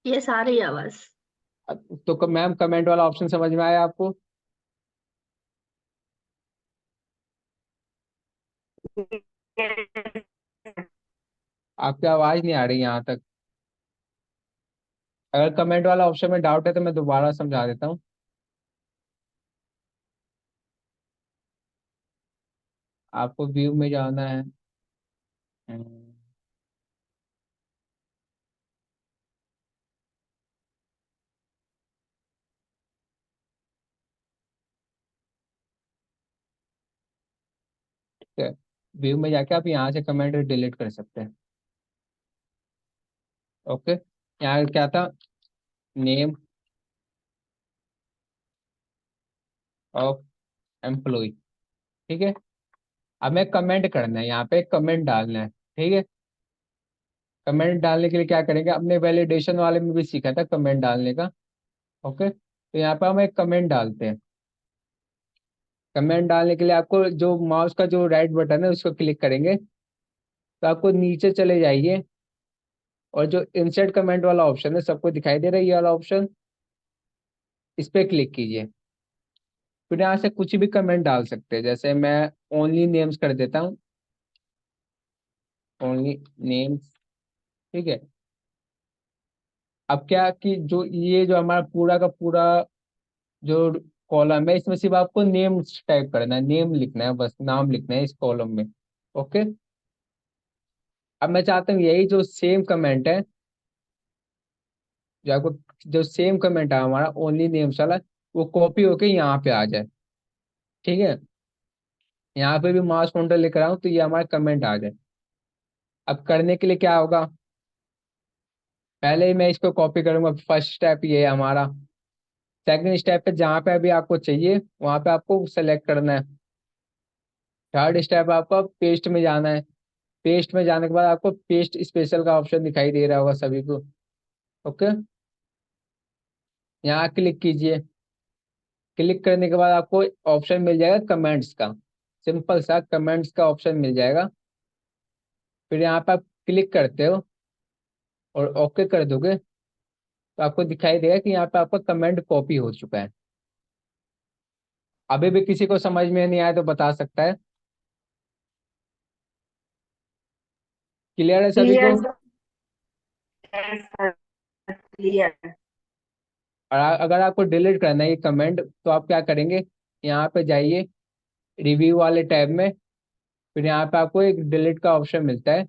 ये सारी आवाज। तो मैम कमेंट वाला ऑप्शन समझ में आया आपको? आपकी आवाज नहीं आ रही यहाँ तक। अगर कमेंट वाला ऑप्शन में डाउट है तो मैं दोबारा समझा देता हूँ। आपको व्यू में जाना है। हम्म, ठीक है, व्यू में जाके आप यहाँ से कमेंट डिलीट कर सकते हैं। ओके, यहाँ क्या था, नेम ऑफ एम्प्लॉय। ठीक है, अब मैं कमेंट करना है, यहाँ पे कमेंट डालना है। ठीक है, कमेंट डालने के लिए क्या करेंगे, अपने वैलिडेशन वाले में भी सीखा था कमेंट डालने का। ओके, तो यहाँ पे हम एक कमेंट डालते हैं। कमेंट डालने के लिए आपको जो माउस का जो राइट बटन है उसको क्लिक करेंगे, तो आपको नीचे चले जाइए, और जो इंसर्ट कमेंट वाला ऑप्शन है, सबको दिखाई दे रहा है ये वाला ऑप्शन, इस पे क्लिक कीजिए। फिर यहाँ से कुछ भी कमेंट डाल सकते हैं, जैसे मैं ओनली नेम्स कर देता हूँ, ओनली नेम्स। ठीक है, अब क्या कि जो ये जो हमारा पूरा का पूरा जो कॉलम है, इसमें सिर्फ आपको नेम टाइप करना है, नेम लिखना है, बस नाम लिखना है इस कॉलम में। ओके, अब मैं चाहता हूँ यही जो सेम कमेंट है, जो आपको जो सेम कमेंट है हमारा ओनली नेम्स वाला, वो कॉपी होके यहाँ पे आ जाए। ठीक है, यहाँ पे भी माउस पॉइंटर लेकर आऊँ तो ये हमारा कमेंट आ जाए। अब करने के लिए क्या होगा, पहले ही मैं इसको कॉपी करूंगा, फर्स्ट स्टेप ये है हमारा। सेकंड स्टेप पे जहाँ पे अभी आपको चाहिए वहाँ पे आपको सेलेक्ट करना है। थर्ड स्टेप आपको पेस्ट में जाना है। पेस्ट में जाने के बाद आपको पेस्ट स्पेशल का ऑप्शन दिखाई दे रहा होगा सभी को। ओके, यहाँ क्लिक कीजिए। क्लिक करने के बाद आपको ऑप्शन मिल जाएगा कमेंट्स का, सिंपल सा कमेंट्स का ऑप्शन मिल जाएगा। फिर यहाँ पे आप क्लिक करते हो और ओके कर दोगे, तो आपको दिखाई देगा कि यहाँ पे आपका कमेंट कॉपी हो चुका है। अभी भी किसी को समझ में नहीं आया तो बता सकता है। क्लियर है सभी को? Clear sir, clear. और अगर आपको डिलीट करना है ये कमेंट, तो आप क्या करेंगे, यहाँ पे जाइए रिव्यू वाले टैब में। फिर यहाँ पे आपको एक डिलीट का ऑप्शन मिलता है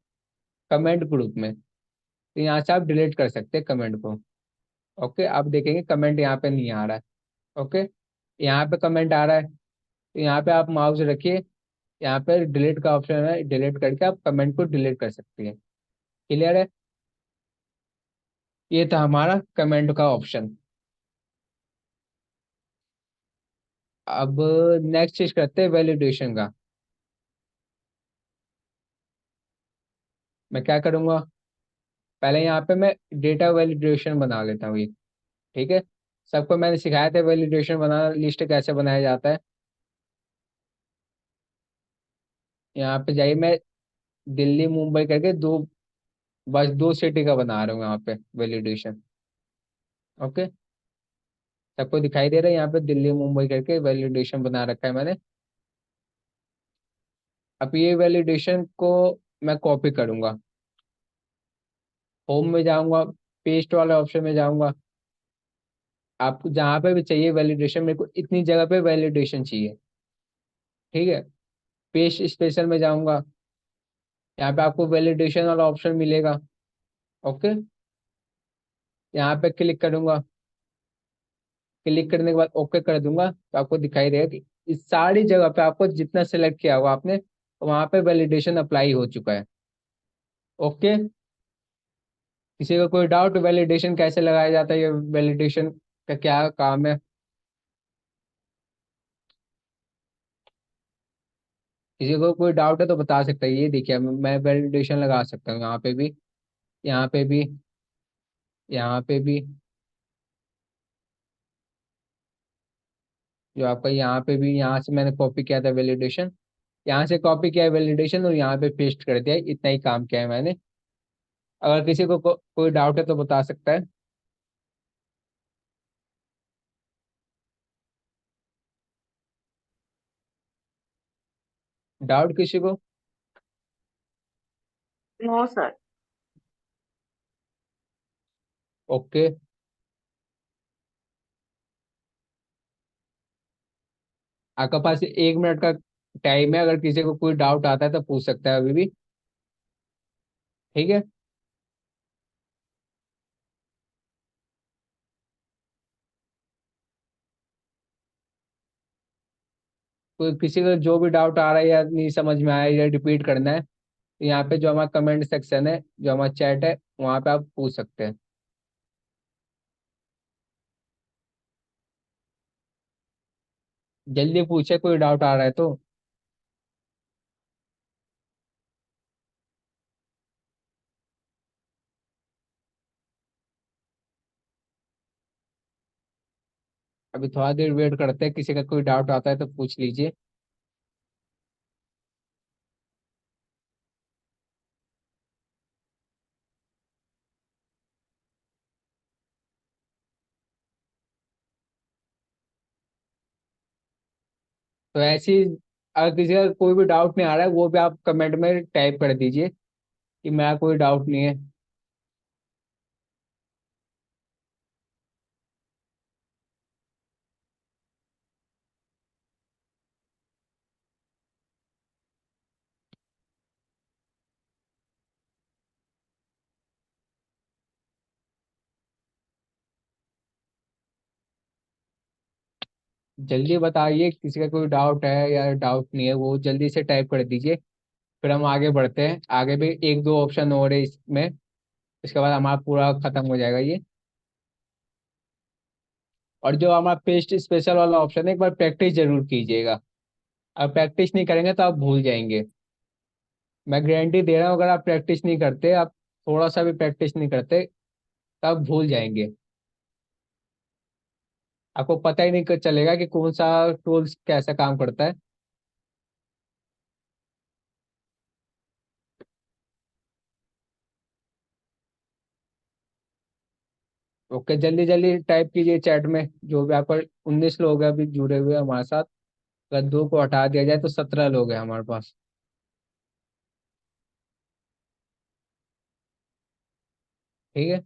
कमेंट ग्रुप में, तो यहाँ से आप डिलीट कर सकते हैं कमेंट को। ओके, आप देखेंगे कमेंट यहाँ पे नहीं आ रहा है। ओके, यहाँ पे कमेंट आ रहा है, तो यहाँ पे आप माउस रखिए, यहाँ पे डिलीट का ऑप्शन है, डिलीट करके आप कमेंट को डिलीट कर सकते हैं। क्लियर है? ये था हमारा कमेंट का ऑप्शन। अब नेक्स्ट चीज करते हैं वैलिडेशन का। मैं क्या करूंगा, पहले यहाँ पे मैं डेटा वैलिडेशन बना लेता हूँ ये। ठीक है, सबको मैंने सिखाया था वैलिडेशन बनाना, लिस्ट कैसे बनाया जाता है। यहाँ पे जाइए, मैं दिल्ली मुंबई करके दो, बस दो सिटी का बना रहा हूँ यहाँ पे वैलिडेशन। ओके, सबको दिखाई दे रहा है यहाँ पे दिल्ली मुंबई करके वैलिडेशन बना रखा है मैंने। अब ये वैलिडेशन को मैं कॉपी करूंगा, होम में जाऊंगा, पेस्ट वाले ऑप्शन में जाऊंगा। आपको जहाँ पे भी चाहिए वैलिडेशन, मेरे को इतनी जगह पे वैलिडेशन चाहिए। ठीक है, पेस्ट स्पेशल में जाऊंगा, यहाँ पे आपको वैलिडेशन वाला ऑप्शन मिलेगा। ओके, यहाँ पे क्लिक करूंगा। क्लिक करने के बाद ओके कर दूंगा, तो आपको दिखाई देगा कि इस सारी जगह पे आपको जितना सेलेक्ट किया होगा आपने, वहां पे वैलिडेशन अप्लाई हो चुका है। ओके, किसी का कोई डाउट वैलिडेशन कैसे लगाया जाता है, ये वैलिडेशन का क्या काम है? किसी को कोई डाउट है तो बता सकता है। ये देखिए मैं वैलिडेशन लगा सकता हूँ यहाँ पे भी, यहाँ पे भी, यहाँ पे भी, जो आपका यहाँ पे भी, यहाँ से मैंने कॉपी किया था वैलिडेशन, यहाँ से कॉपी किया है वैलिडेशन और यहाँ पे पेस्ट कर दिया है। इतना ही काम किया है मैंने। अगर किसी को कोई डाउट है तो बता सकता है। डाउट किसी को? No sir. ओके, आपके पास 1 मिनट का टाइम है, अगर किसी को कोई डाउट आता है तो पूछ सकता है अभी भी। ठीक है। कोई किसी को जो भी डाउट आ रहा है या नहीं समझ में आया या रिपीट करना है, तो यहाँ पे जो हमारा कमेंट सेक्शन है, जो हमारा चैट है, वहाँ पे आप पूछ सकते हैं। जल्दी पूछे कोई डाउट आ रहा है तो। अभी थोड़ा देर वेट करते हैं, किसी का कोई डाउट आता है तो पूछ लीजिए। तो ऐसी, अगर किसी का कोई भी डाउट नहीं आ रहा है, वो भी आप कमेंट में टाइप कर दीजिए कि मेरा कोई डाउट नहीं है। जल्दी बताइए, किसी का कोई डाउट है या डाउट नहीं है, वो जल्दी से टाइप कर दीजिए। फिर हम आगे बढ़ते हैं, आगे भी एक दो ऑप्शन और है इसमें। इसके बाद हमारा पूरा खत्म हो जाएगा ये। और जो हमारा पेस्ट स्पेशल वाला ऑप्शन है, एक बार प्रैक्टिस जरूर कीजिएगा। अब प्रैक्टिस नहीं करेंगे तो आप भूल जाएंगे। मैं गारंटी दे रहा हूँ, अगर आप प्रैक्टिस नहीं करते, आप थोड़ा सा भी प्रैक्टिस नहीं करते, तो आप भूल जाएंगे। आपको पता ही नहीं चलेगा कि कौन सा टूल्स कैसा काम करता है। ओके, जल्दी जल्दी टाइप कीजिए चैट में, जो भी आपका 19 लोग हैं अभी जुड़े हुए हैं हमारे साथ। अगर 2 को हटा दिया जाए तो 17 लोग हैं हमारे पास। ठीक है।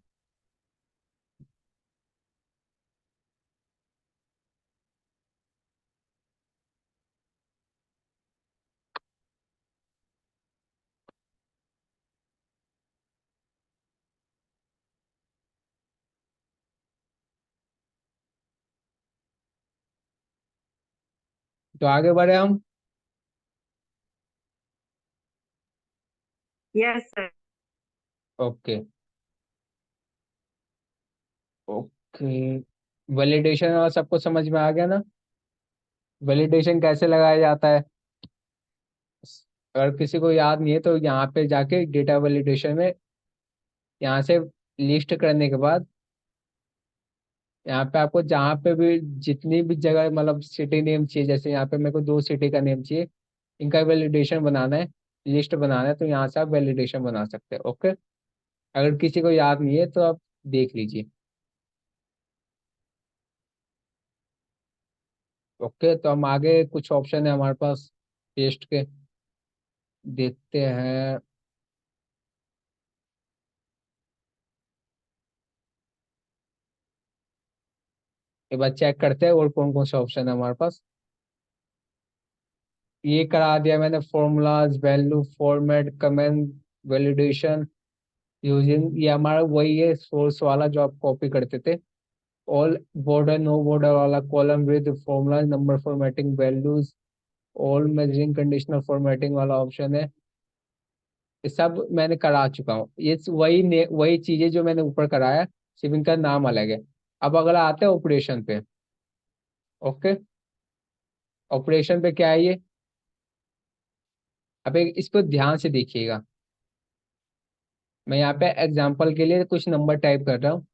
तो आगे बढ़े हम। Yes, sir. Okay. Okay, validation और सबको समझ में आ गया ना? वैलिडेशन कैसे लगाया जाता है, अगर किसी को याद नहीं है तो यहाँ पे जाके डेटा वैलिडेशन में, यहाँ से लिस्ट करने के बाद, यहाँ पे आपको जहाँ पे भी जितनी भी जगह मतलब सिटी नेम चाहिए, जैसे यहाँ पे मेरे को 2 सिटी का नेम चाहिए, इनका वैलिडेशन बनाना है, लिस्ट बनाना है, तो यहाँ से आप वैलिडेशन बना सकते हैं। ओके। अगर किसी को याद नहीं है तो आप देख लीजिए। ओके, तो हम आगे कुछ ऑप्शन है हमारे पास पेस्ट के, देखते हैं। एक बार चेक करते हैं और कौन कौन से ऑप्शन है हमारे पास। ये करा दिया मैंने, formulas, value, format, comment, validation, using, ये हमारा वही है सोर्स वाला जो आप कॉपी करते थे। ऑल बॉर्डर, नो बॉर्डर वाला, column with formula, number formatting, values, all measuring, conditional formatting वाला ऑप्शन है। ये सब मैंने करा चुका हूँ, ये वही चीजें जो मैंने ऊपर कराया, सिर्फ इनका नाम अलग है। अब अगला आता है ऑपरेशन पे। ओके। ऑपरेशन पे क्या है ये? अब इस पर ध्यान से देखिएगा। मैं यहाँ पे एग्जाम्पल के लिए कुछ नंबर टाइप कर रहा हूँ।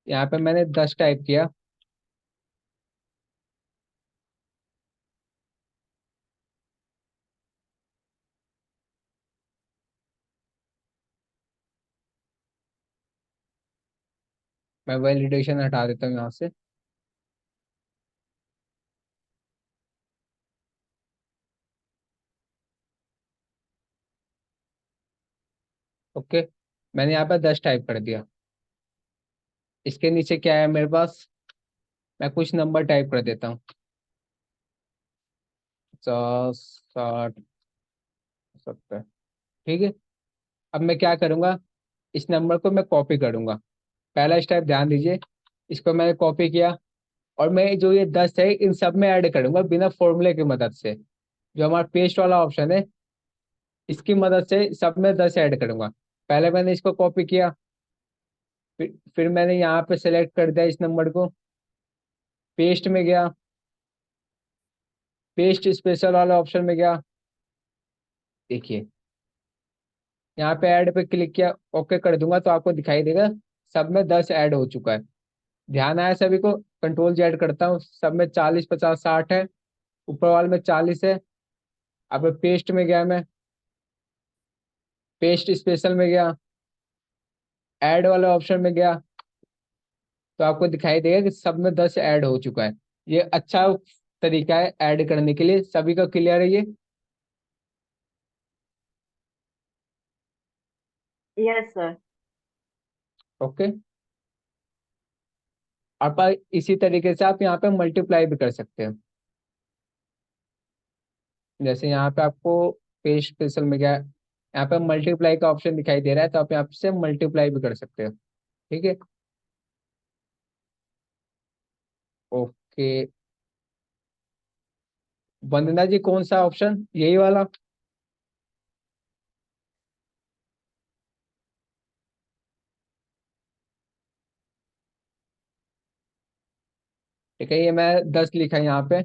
यहाँ पे मैंने 10 टाइप किया। मैं वैलिडेशन हटा देता हूँ यहाँ से। ओके, मैंने यहाँ पे 10 टाइप कर दिया। इसके नीचे क्या है मेरे पास, मैं कुछ नंबर टाइप कर देता हूँ। 50, 60, 70। ठीक है। अब मैं क्या करूंगा, इस नंबर को मैं कॉपी करूंगा। पहला स्टेप ध्यान दीजिए, इसको मैंने कॉपी किया, और मैं जो ये 10 है इन सब में ऐड करूंगा बिना फॉर्मूले की मदद से। जो हमारा पेस्ट वाला ऑप्शन है, इसकी मदद से सब में 10 ऐड करूंगा। पहले मैंने इसको कॉपी किया, फिर मैंने यहाँ पे सेलेक्ट कर दिया इस नंबर को, पेस्ट में गया, पेस्ट स्पेशल वाला ऑप्शन में गया। देखिए, यहाँ पे ऐड पे क्लिक किया, ओके कर दूंगा तो आपको दिखाई देगा सब में 10 ऐड हो चुका है। ध्यान आया सभी को? कंट्रोल Z करता हूँ, सब में 40, 50, 60 है, ऊपर वाले में 40 है। अब पेस्ट में गया, मैं पेस्ट स्पेशल में गया, ऐड वाले ऑप्शन में गया, तो आपको दिखाई देगा कि सब में 10 ऐड हो चुका है। ये अच्छा तरीका है ऐड करने के लिए। सभी का क्लियर है ये? Yes, sir. ओके। आप इसी तरीके से आप यहाँ पे मल्टीप्लाई भी कर सकते हैं। जैसे यहाँ पे आपको पेस्ट स्पेशल में गया, यहाँ पे मल्टीप्लाई का ऑप्शन दिखाई दे रहा है, तो आप यहाँ से मल्टीप्लाई भी कर सकते हो। ठीक है। ओके। वंदना जी, कौन सा ऑप्शन, यही वाला? ठीक है, ये मैं 10 लिखा यहाँ पे।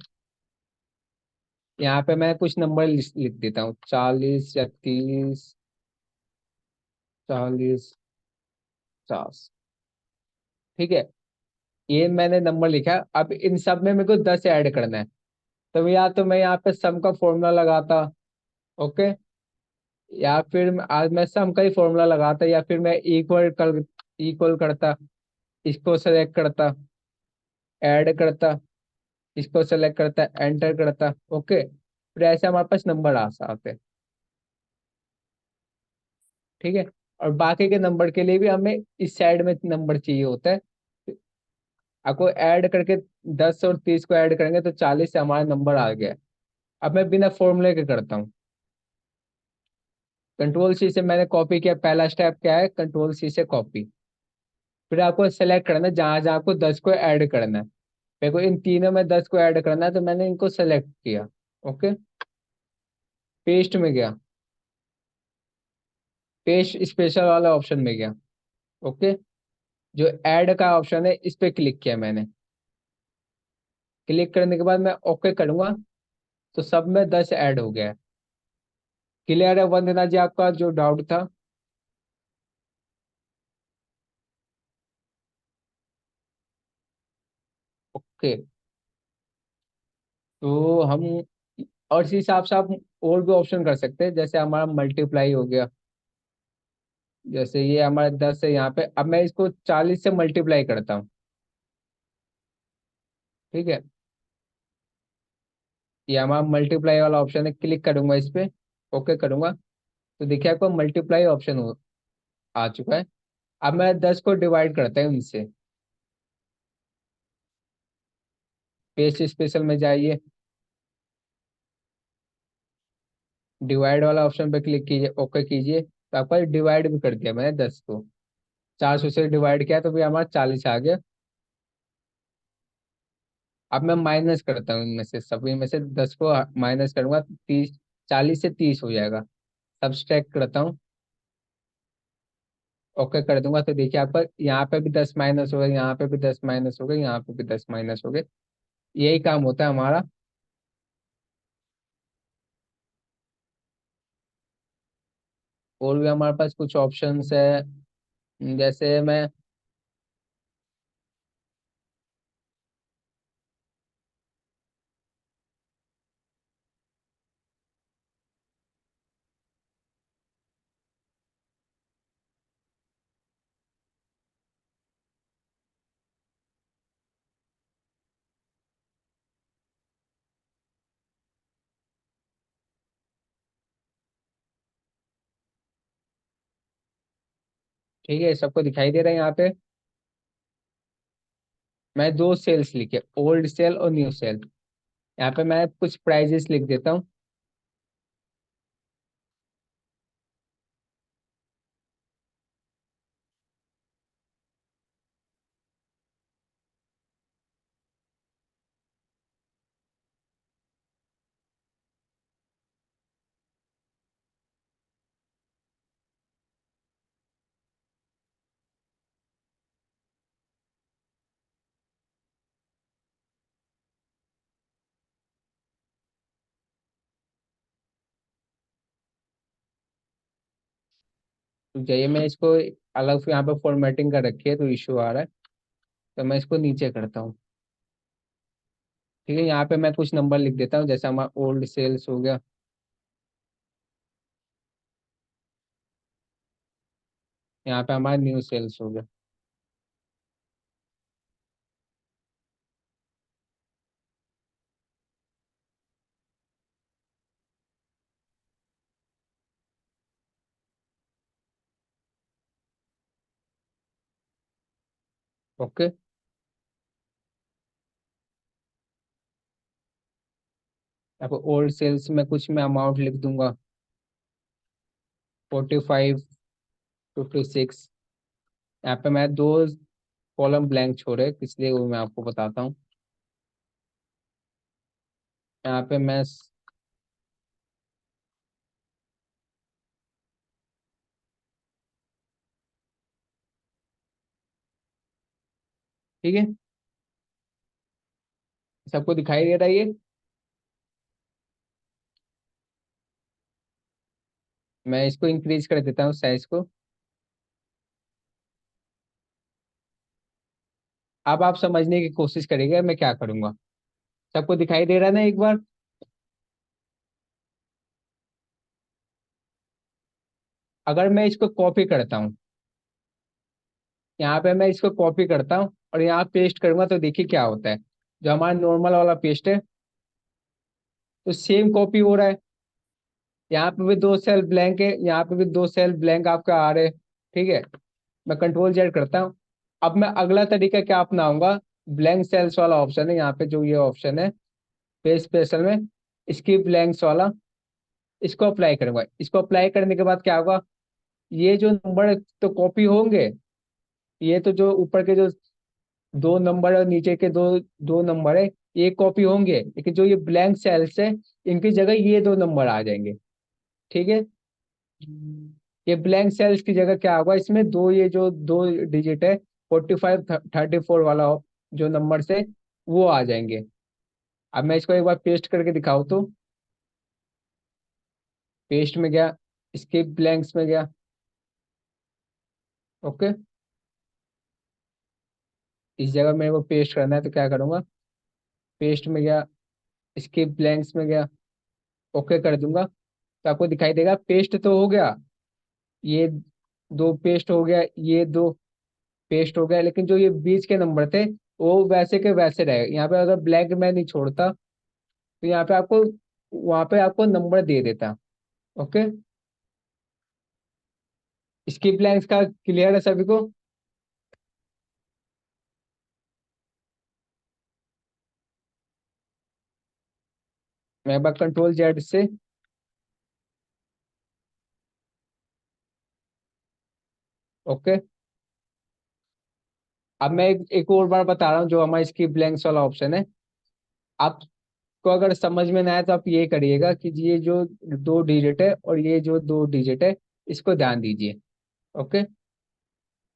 यहाँ पे मैं कुछ नंबर लिख देता हूँ, 40 या 30, 40, 50। ठीक है, ये मैंने नंबर लिखा। अब इन सब में मेरे को 10 ऐड करना है, तो या तो मैं यहाँ पे सम का फॉर्मूला लगाता। ओके। या फिर आज मैं सम का ही फॉर्मूला लगाता, या फिर मैं इक्वल करता, इसको सेलेक्ट करता, ऐड करता, इसको सेलेक्ट करता, एंटर करता। ओके, फिर ऐसे हमारे पास नंबर आ आते हैं। ठीक है। और बाकी के नंबर के लिए भी हमें इस साइड में नंबर चाहिए होता है। आपको ऐड करके 10 और 30 को ऐड करेंगे तो 40 से हमारा नंबर आ गया। अब मैं बिना फॉर्मूले के करता हूँ। कंट्रोल C से मैंने कॉपी किया, पहला स्टेप क्या है, कंट्रोल C से कॉपी। फिर आपको सेलेक्ट करना है जहां जहां आपको 10 को ऐड करना है। मेरे को इन तीनों में 10 को ऐड करना है, तो मैंने इनको सेलेक्ट किया। ओके, पेस्ट में गया, पेस्ट स्पेशल वाला ऑप्शन में गया। ओके, जो ऐड का ऑप्शन है इस पे क्लिक किया मैंने। क्लिक करने के बाद मैं ओके करूंगा, तो सब में 10 ऐड हो गया है। क्लियर है वंदना जी, आपका जो डाउट था? ओके। तो हम, और इस हिसाब से आप और भी ऑप्शन कर सकते हैं, जैसे हमारा मल्टीप्लाई हो गया। जैसे ये हमारा 10 है यहाँ पे, अब मैं इसको 40 से मल्टीप्लाई करता हूँ। ठीक है, ये हमारा मल्टीप्लाई वाला ऑप्शन है, क्लिक करूंगा इस पे, ओके करूंगा, तो देखिए आपको मल्टीप्लाई ऑप्शन आ चुका है। अब मैं 10 को डिवाइड करता हूँ इनसे। पेस्ट स्पेशल में जाइए, डिवाइड वाला ऑप्शन पे क्लिक कीजिए, ओके कीजिए, तो आपका डिवाइड भी कर दिया मैंने 10 को। 400 से डिवाइड किया तो भी हमारा 40 आ गया। अब मैं माइनस करता हूँ इनमें से, सभी में से 10 को माइनस करूंगा तो 30, 40 से 30 हो जाएगा। सब्सट्रैक्ट करता हूँ, ओके कर दूंगा, तो देखिए आपका यहाँ पे भी 10 माइनस हो गए, यहाँ पे भी 10 माइनस हो गए, यहाँ पे भी 10 माइनस हो गए। यही काम होता है हमारा। और भी हमारे पास कुछ ऑप्शंस है, जैसे मैं, ठीक है, सबको दिखाई दे रहा है यहाँ पे? मैं दो सेल्स लिखे, ओल्ड सेल और न्यू सेल। यहाँ पे मैं कुछ प्राइजेस लिख देता हूँ। तो चाहिए, मैं इसको अलग से यहाँ पे फॉर्मेटिंग कर रखी है तो इशू आ रहा है, तो मैं इसको नीचे करता हूँ। ठीक है, यहाँ पे मैं कुछ नंबर लिख देता हूँ, जैसे हमारा ओल्ड सेल्स हो गया, यहाँ पे हमारा न्यू सेल्स हो गया। ओके, यहाँ पे ओल्ड सेल्स में कुछ मैं अमाउंट लिख दूंगा, 45, 56। यहाँ पे मैं दो कॉलम ब्लैंक छोड़े, इसलिए वो मैं आपको बताता हूँ। यहाँ पे मैं, ठीक है, सबको दिखाई दे रहा है ये? मैं इसको इंक्रीज कर देता हूँ साइज को। अब आप समझने की कोशिश करिएगा मैं क्या करूंगा। सबको दिखाई दे रहा है ना एक बार? अगर मैं इसको कॉपी करता हूँ, यहाँ पे मैं इसको कॉपी करता हूँ और यहाँ पेस्ट करूंगा, तो देखिए क्या होता है। जो हमारा नॉर्मल वाला पेस्ट है, तो सेम कॉपी हो रहा है। यहाँ पे भी दो सेल ब्लैंक है, यहाँ पे भी दो सेल ब्लैंक आपका आ रहे हैं। ठीक है, मैं कंट्रोल जेड करता हूँ। अब मैं अगला तरीका क्या अपनाऊंगा, ब्लैंक सेल्स वाला ऑप्शन है यहाँ पे, जो ये ऑप्शन है पेज स्पेशल में, इसकी ब्लैंक्स वाला, इसको अप्लाई करूंगा। इसको अप्लाई करने के बाद क्या होगा, ये जो नंबर तो कॉपी होंगे, ये तो जो ऊपर के जो दो नंबर और नीचे के दो दो नंबर है, ये कॉपी होंगे, लेकिन जो ये ब्लैंक सेल्स है, इनकी जगह ये दो नंबर आ जाएंगे। ठीक है, ये ब्लैंक सेल्स की जगह क्या होगा, इसमें दो, ये जो दो डिजिट है, 45, 34 वाला जो नंबर से, वो आ जाएंगे। अब मैं इसको एक बार पेस्ट करके दिखाऊँ तो, पेस्ट में गया, स्किप ब्लैंक्स में गया। ओके, इस जगह मेरे को पेस्ट करना है तो क्या करूंगा, पेस्ट में गया, स्किप ब्लैंक्स में गया, ओके कर दूंगा। तो आपको दिखाई देगा पेस्ट तो हो गया, ये दो पेस्ट हो गया, ये दो पेस्ट हो गया, लेकिन जो ये बीच के नंबर थे, वो वैसे के वैसे रहे। यहाँ पे अगर ब्लैंक मैं नहीं छोड़ता, तो यहाँ पे आपको, वहां पे आपको नंबर दे देता। ओके, स्किप ब्लैंक्स का क्लियर है सभी को? मैं एक बार कंट्रोल जेड से, ओके। अब मैं एक और बार बता रहा हूँ, जो हमारा स्किप ब्लैंक्स वाला ऑप्शन है, आपको अगर समझ में ना आए तो आप ये करिएगा कि ये जो दो डिजिट है और ये जो दो डिजिट है, इसको ध्यान दीजिए। ओके,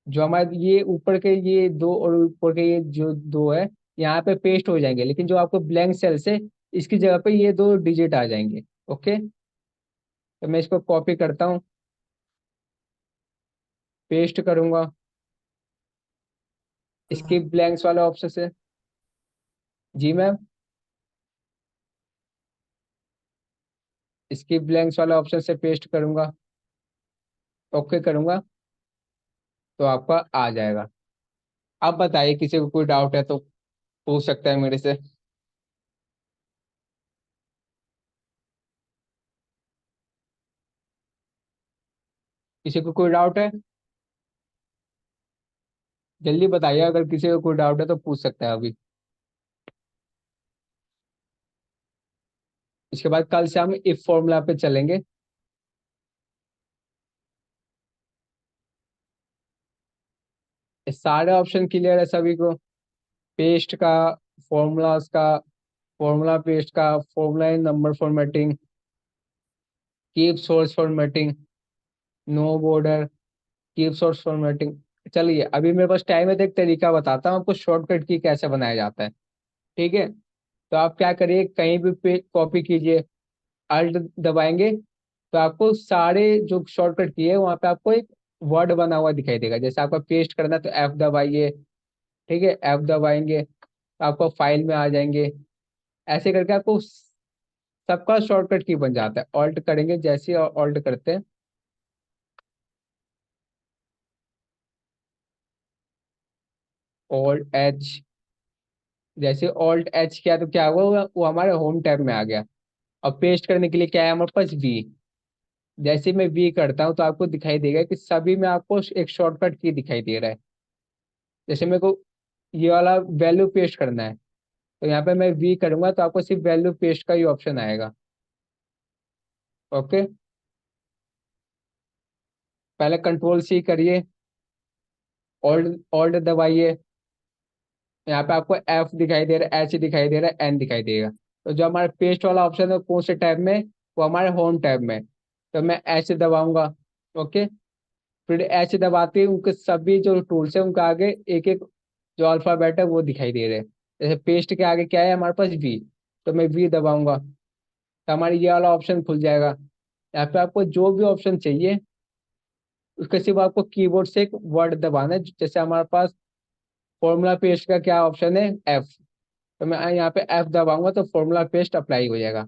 जो हमारे ये ऊपर के ये दो और ऊपर के ये जो दो है, यहाँ पे पेस्ट हो जाएंगे, लेकिन जो आपको ब्लैंक सेल से, इसकी जगह पे ये दो डिजिट आ जाएंगे। ओके, तो मैं इसको कॉपी करता हूँ, पेस्ट करूंगा इसके ब्लैंक्स वाले ऑप्शन से। जी मैम, इसके ब्लैंक्स वाले ऑप्शन से पेस्ट करूंगा, ओके करूंगा, तो आपका आ जाएगा। अब बताइए, किसी को कोई डाउट है तो पूछ सकता है मेरे से। किसी को कोई डाउट है? जल्दी बताइए, अगर किसी को कोई डाउट है तो पूछ सकता है अभी। इसके बाद कल से हम इफ फॉर्मूला पे चलेंगे। ये सारे ऑप्शन क्लियर है सभी को? पेस्ट का, फॉर्मूलाज का, फॉर्मूला पेस्ट का, formula in number formatting, keep source formatting, no border, keep source formatting. चलिए, अभी मेरे पास टाइम है तो एक तरीका बताता हूँ आपको शॉर्टकट की कैसे बनाया जाता है। ठीक है, तो आप क्या करिए, कहीं भी पे कॉपी कीजिए, अल्ट दबाएंगे तो आपको सारे जो शॉर्टकट की है वहां पे आपको एक वर्ड बना हुआ दिखाई देगा। जैसे आपको पेस्ट करना है तो एफ दबाइए। ठीक है, एफ दबाएंगे तो आपको फाइल में आ जाएंगे। ऐसे करके आपको सबका शॉर्टकट की बन जाता है। ऑल्ट करेंगे, जैसे ऑल्ट करते हैं, ऑल्ट एच, जैसे ऑल्ट एच किया तो क्या हुआ, वो हमारे होम टैब में आ गया। और पेस्ट करने के लिए क्या है हमारे पास, वी। जैसे मैं वी करता हूँ तो आपको दिखाई देगा कि सभी में आपको एक शॉर्टकट की दिखाई दे रहा है। जैसे मेरे को ये वाला वैल्यू पेस्ट करना है तो यहाँ पे मैं वी करूंगा तो आपको सिर्फ वैल्यू पेस्ट का ही ऑप्शन आएगा। ओके, पहले कंट्रोल सी करिए, ऑल्ट ऑल्ट दबाइए। यहाँ पे आपको एफ दिखाई दे रहा है, एच दिखाई दे रहा है, एन दिखाई देगा। तो जो हमारा पेस्ट वाला ऑप्शन है कौन से टैब में, वो हमारे होम टैब में। तो मैं एच दबाऊंगा। ओके, फिर एच दबाते ही उनके सभी जो टूल्स है उनके आगे एक एक जो अल्फाबेट है वो दिखाई दे रहे हैं। जैसे पेस्ट के आगे क्या है हमारे पास, वी। तो मैं वी दबाऊंगा तो हमारी ये वाला ऑप्शन खुल जाएगा। यहाँ पे आपको जो भी ऑप्शन चाहिए उसके सिर्फ आपको कीबोर्ड से एक वर्ड दबाना है। जैसे हमारे पास फॉर्मूला पेस्ट का क्या ऑप्शन है, एफ। तो मैं यहाँ पे एफ दबाऊंगा तो फॉर्मूला पेस्ट अप्लाई हो जाएगा।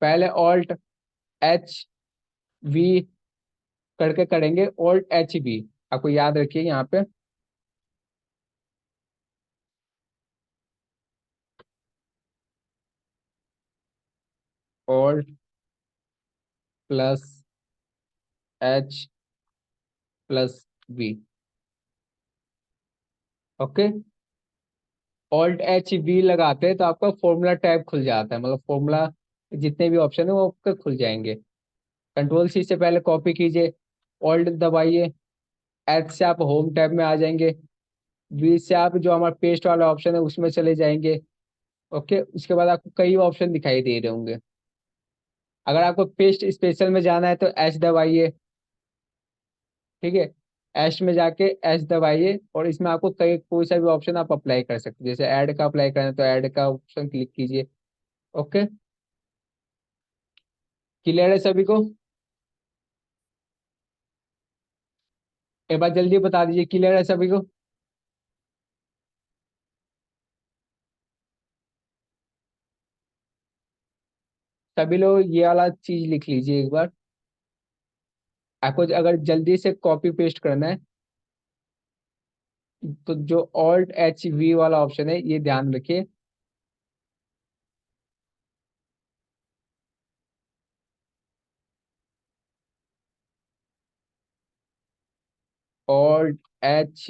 पहले ऑल्ट एच वी करके करेंगे, ऑल्ट एच वी। आपको याद रखिए यहाँ पे alt plus H plus V. Okay, alt H V लगाते हैं तो आपका फॉर्मूला टैब खुल जाता है, मतलब फॉर्मूला जितने भी ऑप्शन है वो आपके खुल जाएंगे। कंट्रोल सी से पहले कॉपी कीजिए, ऑल्ट दबाइए, एच से आप होम टैब में आ जाएंगे, वी से आप जो हमारा पेस्ट वाला ऑप्शन है उसमें चले जाएंगे। ओके, उसके बाद आपको कई ऑप्शन दिखाई दे रहे होंगे। अगर आपको पेस्ट स्पेशल में जाना है तो एच दबाइए। ठीक है, एच में जाके एच दबाइए और इसमें आपको कई कोई सा भी ऑप्शन आप अप्लाई कर सकते हैं। जैसे ऐड का अप्लाई करना है तो ऐड का ऑप्शन क्लिक कीजिए। ओके, क्लियर है सभी को? एक बार जल्दी बता दीजिए, क्लियर है सभी को? सभी लोग ये वाला चीज लिख लीजिए एक बार। आपको अगर जल्दी से कॉपी पेस्ट करना है तो जो ऑल्ट एच वी वाला ऑप्शन है ये ध्यान रखिए। ऑल्ट एच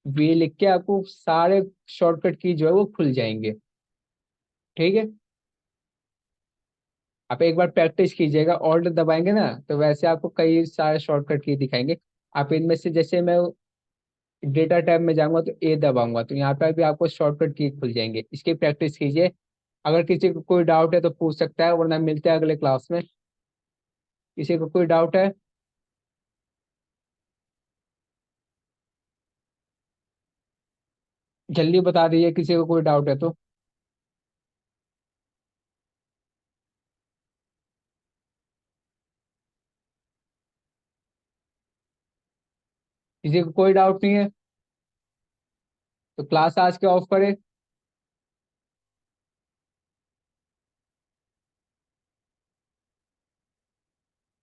वी लिख के आपको सारे शॉर्टकट की जो है वो खुल जाएंगे। ठीक है, आप एक बार प्रैक्टिस कीजिएगा, ऑल्ट दबाएंगे ना तो वैसे आपको कई सारे शॉर्टकट की दिखाएंगे। आप इनमें से जैसे मैं डेटा टैब में जाऊंगा तो ए दबाऊंगा तो यहाँ पर भी आपको शॉर्टकट की खुल जाएंगे। इसकी प्रैक्टिस कीजिए। अगर किसी को कोई डाउट है तो पूछ सकता है, वरना मिलते हैं अगले क्लास में। किसी को कोई डाउट है? जल्दी बता दीजिए किसी को कोई डाउट है तो। किसी को कोई डाउट नहीं है तो क्लास आज के ऑफ करें।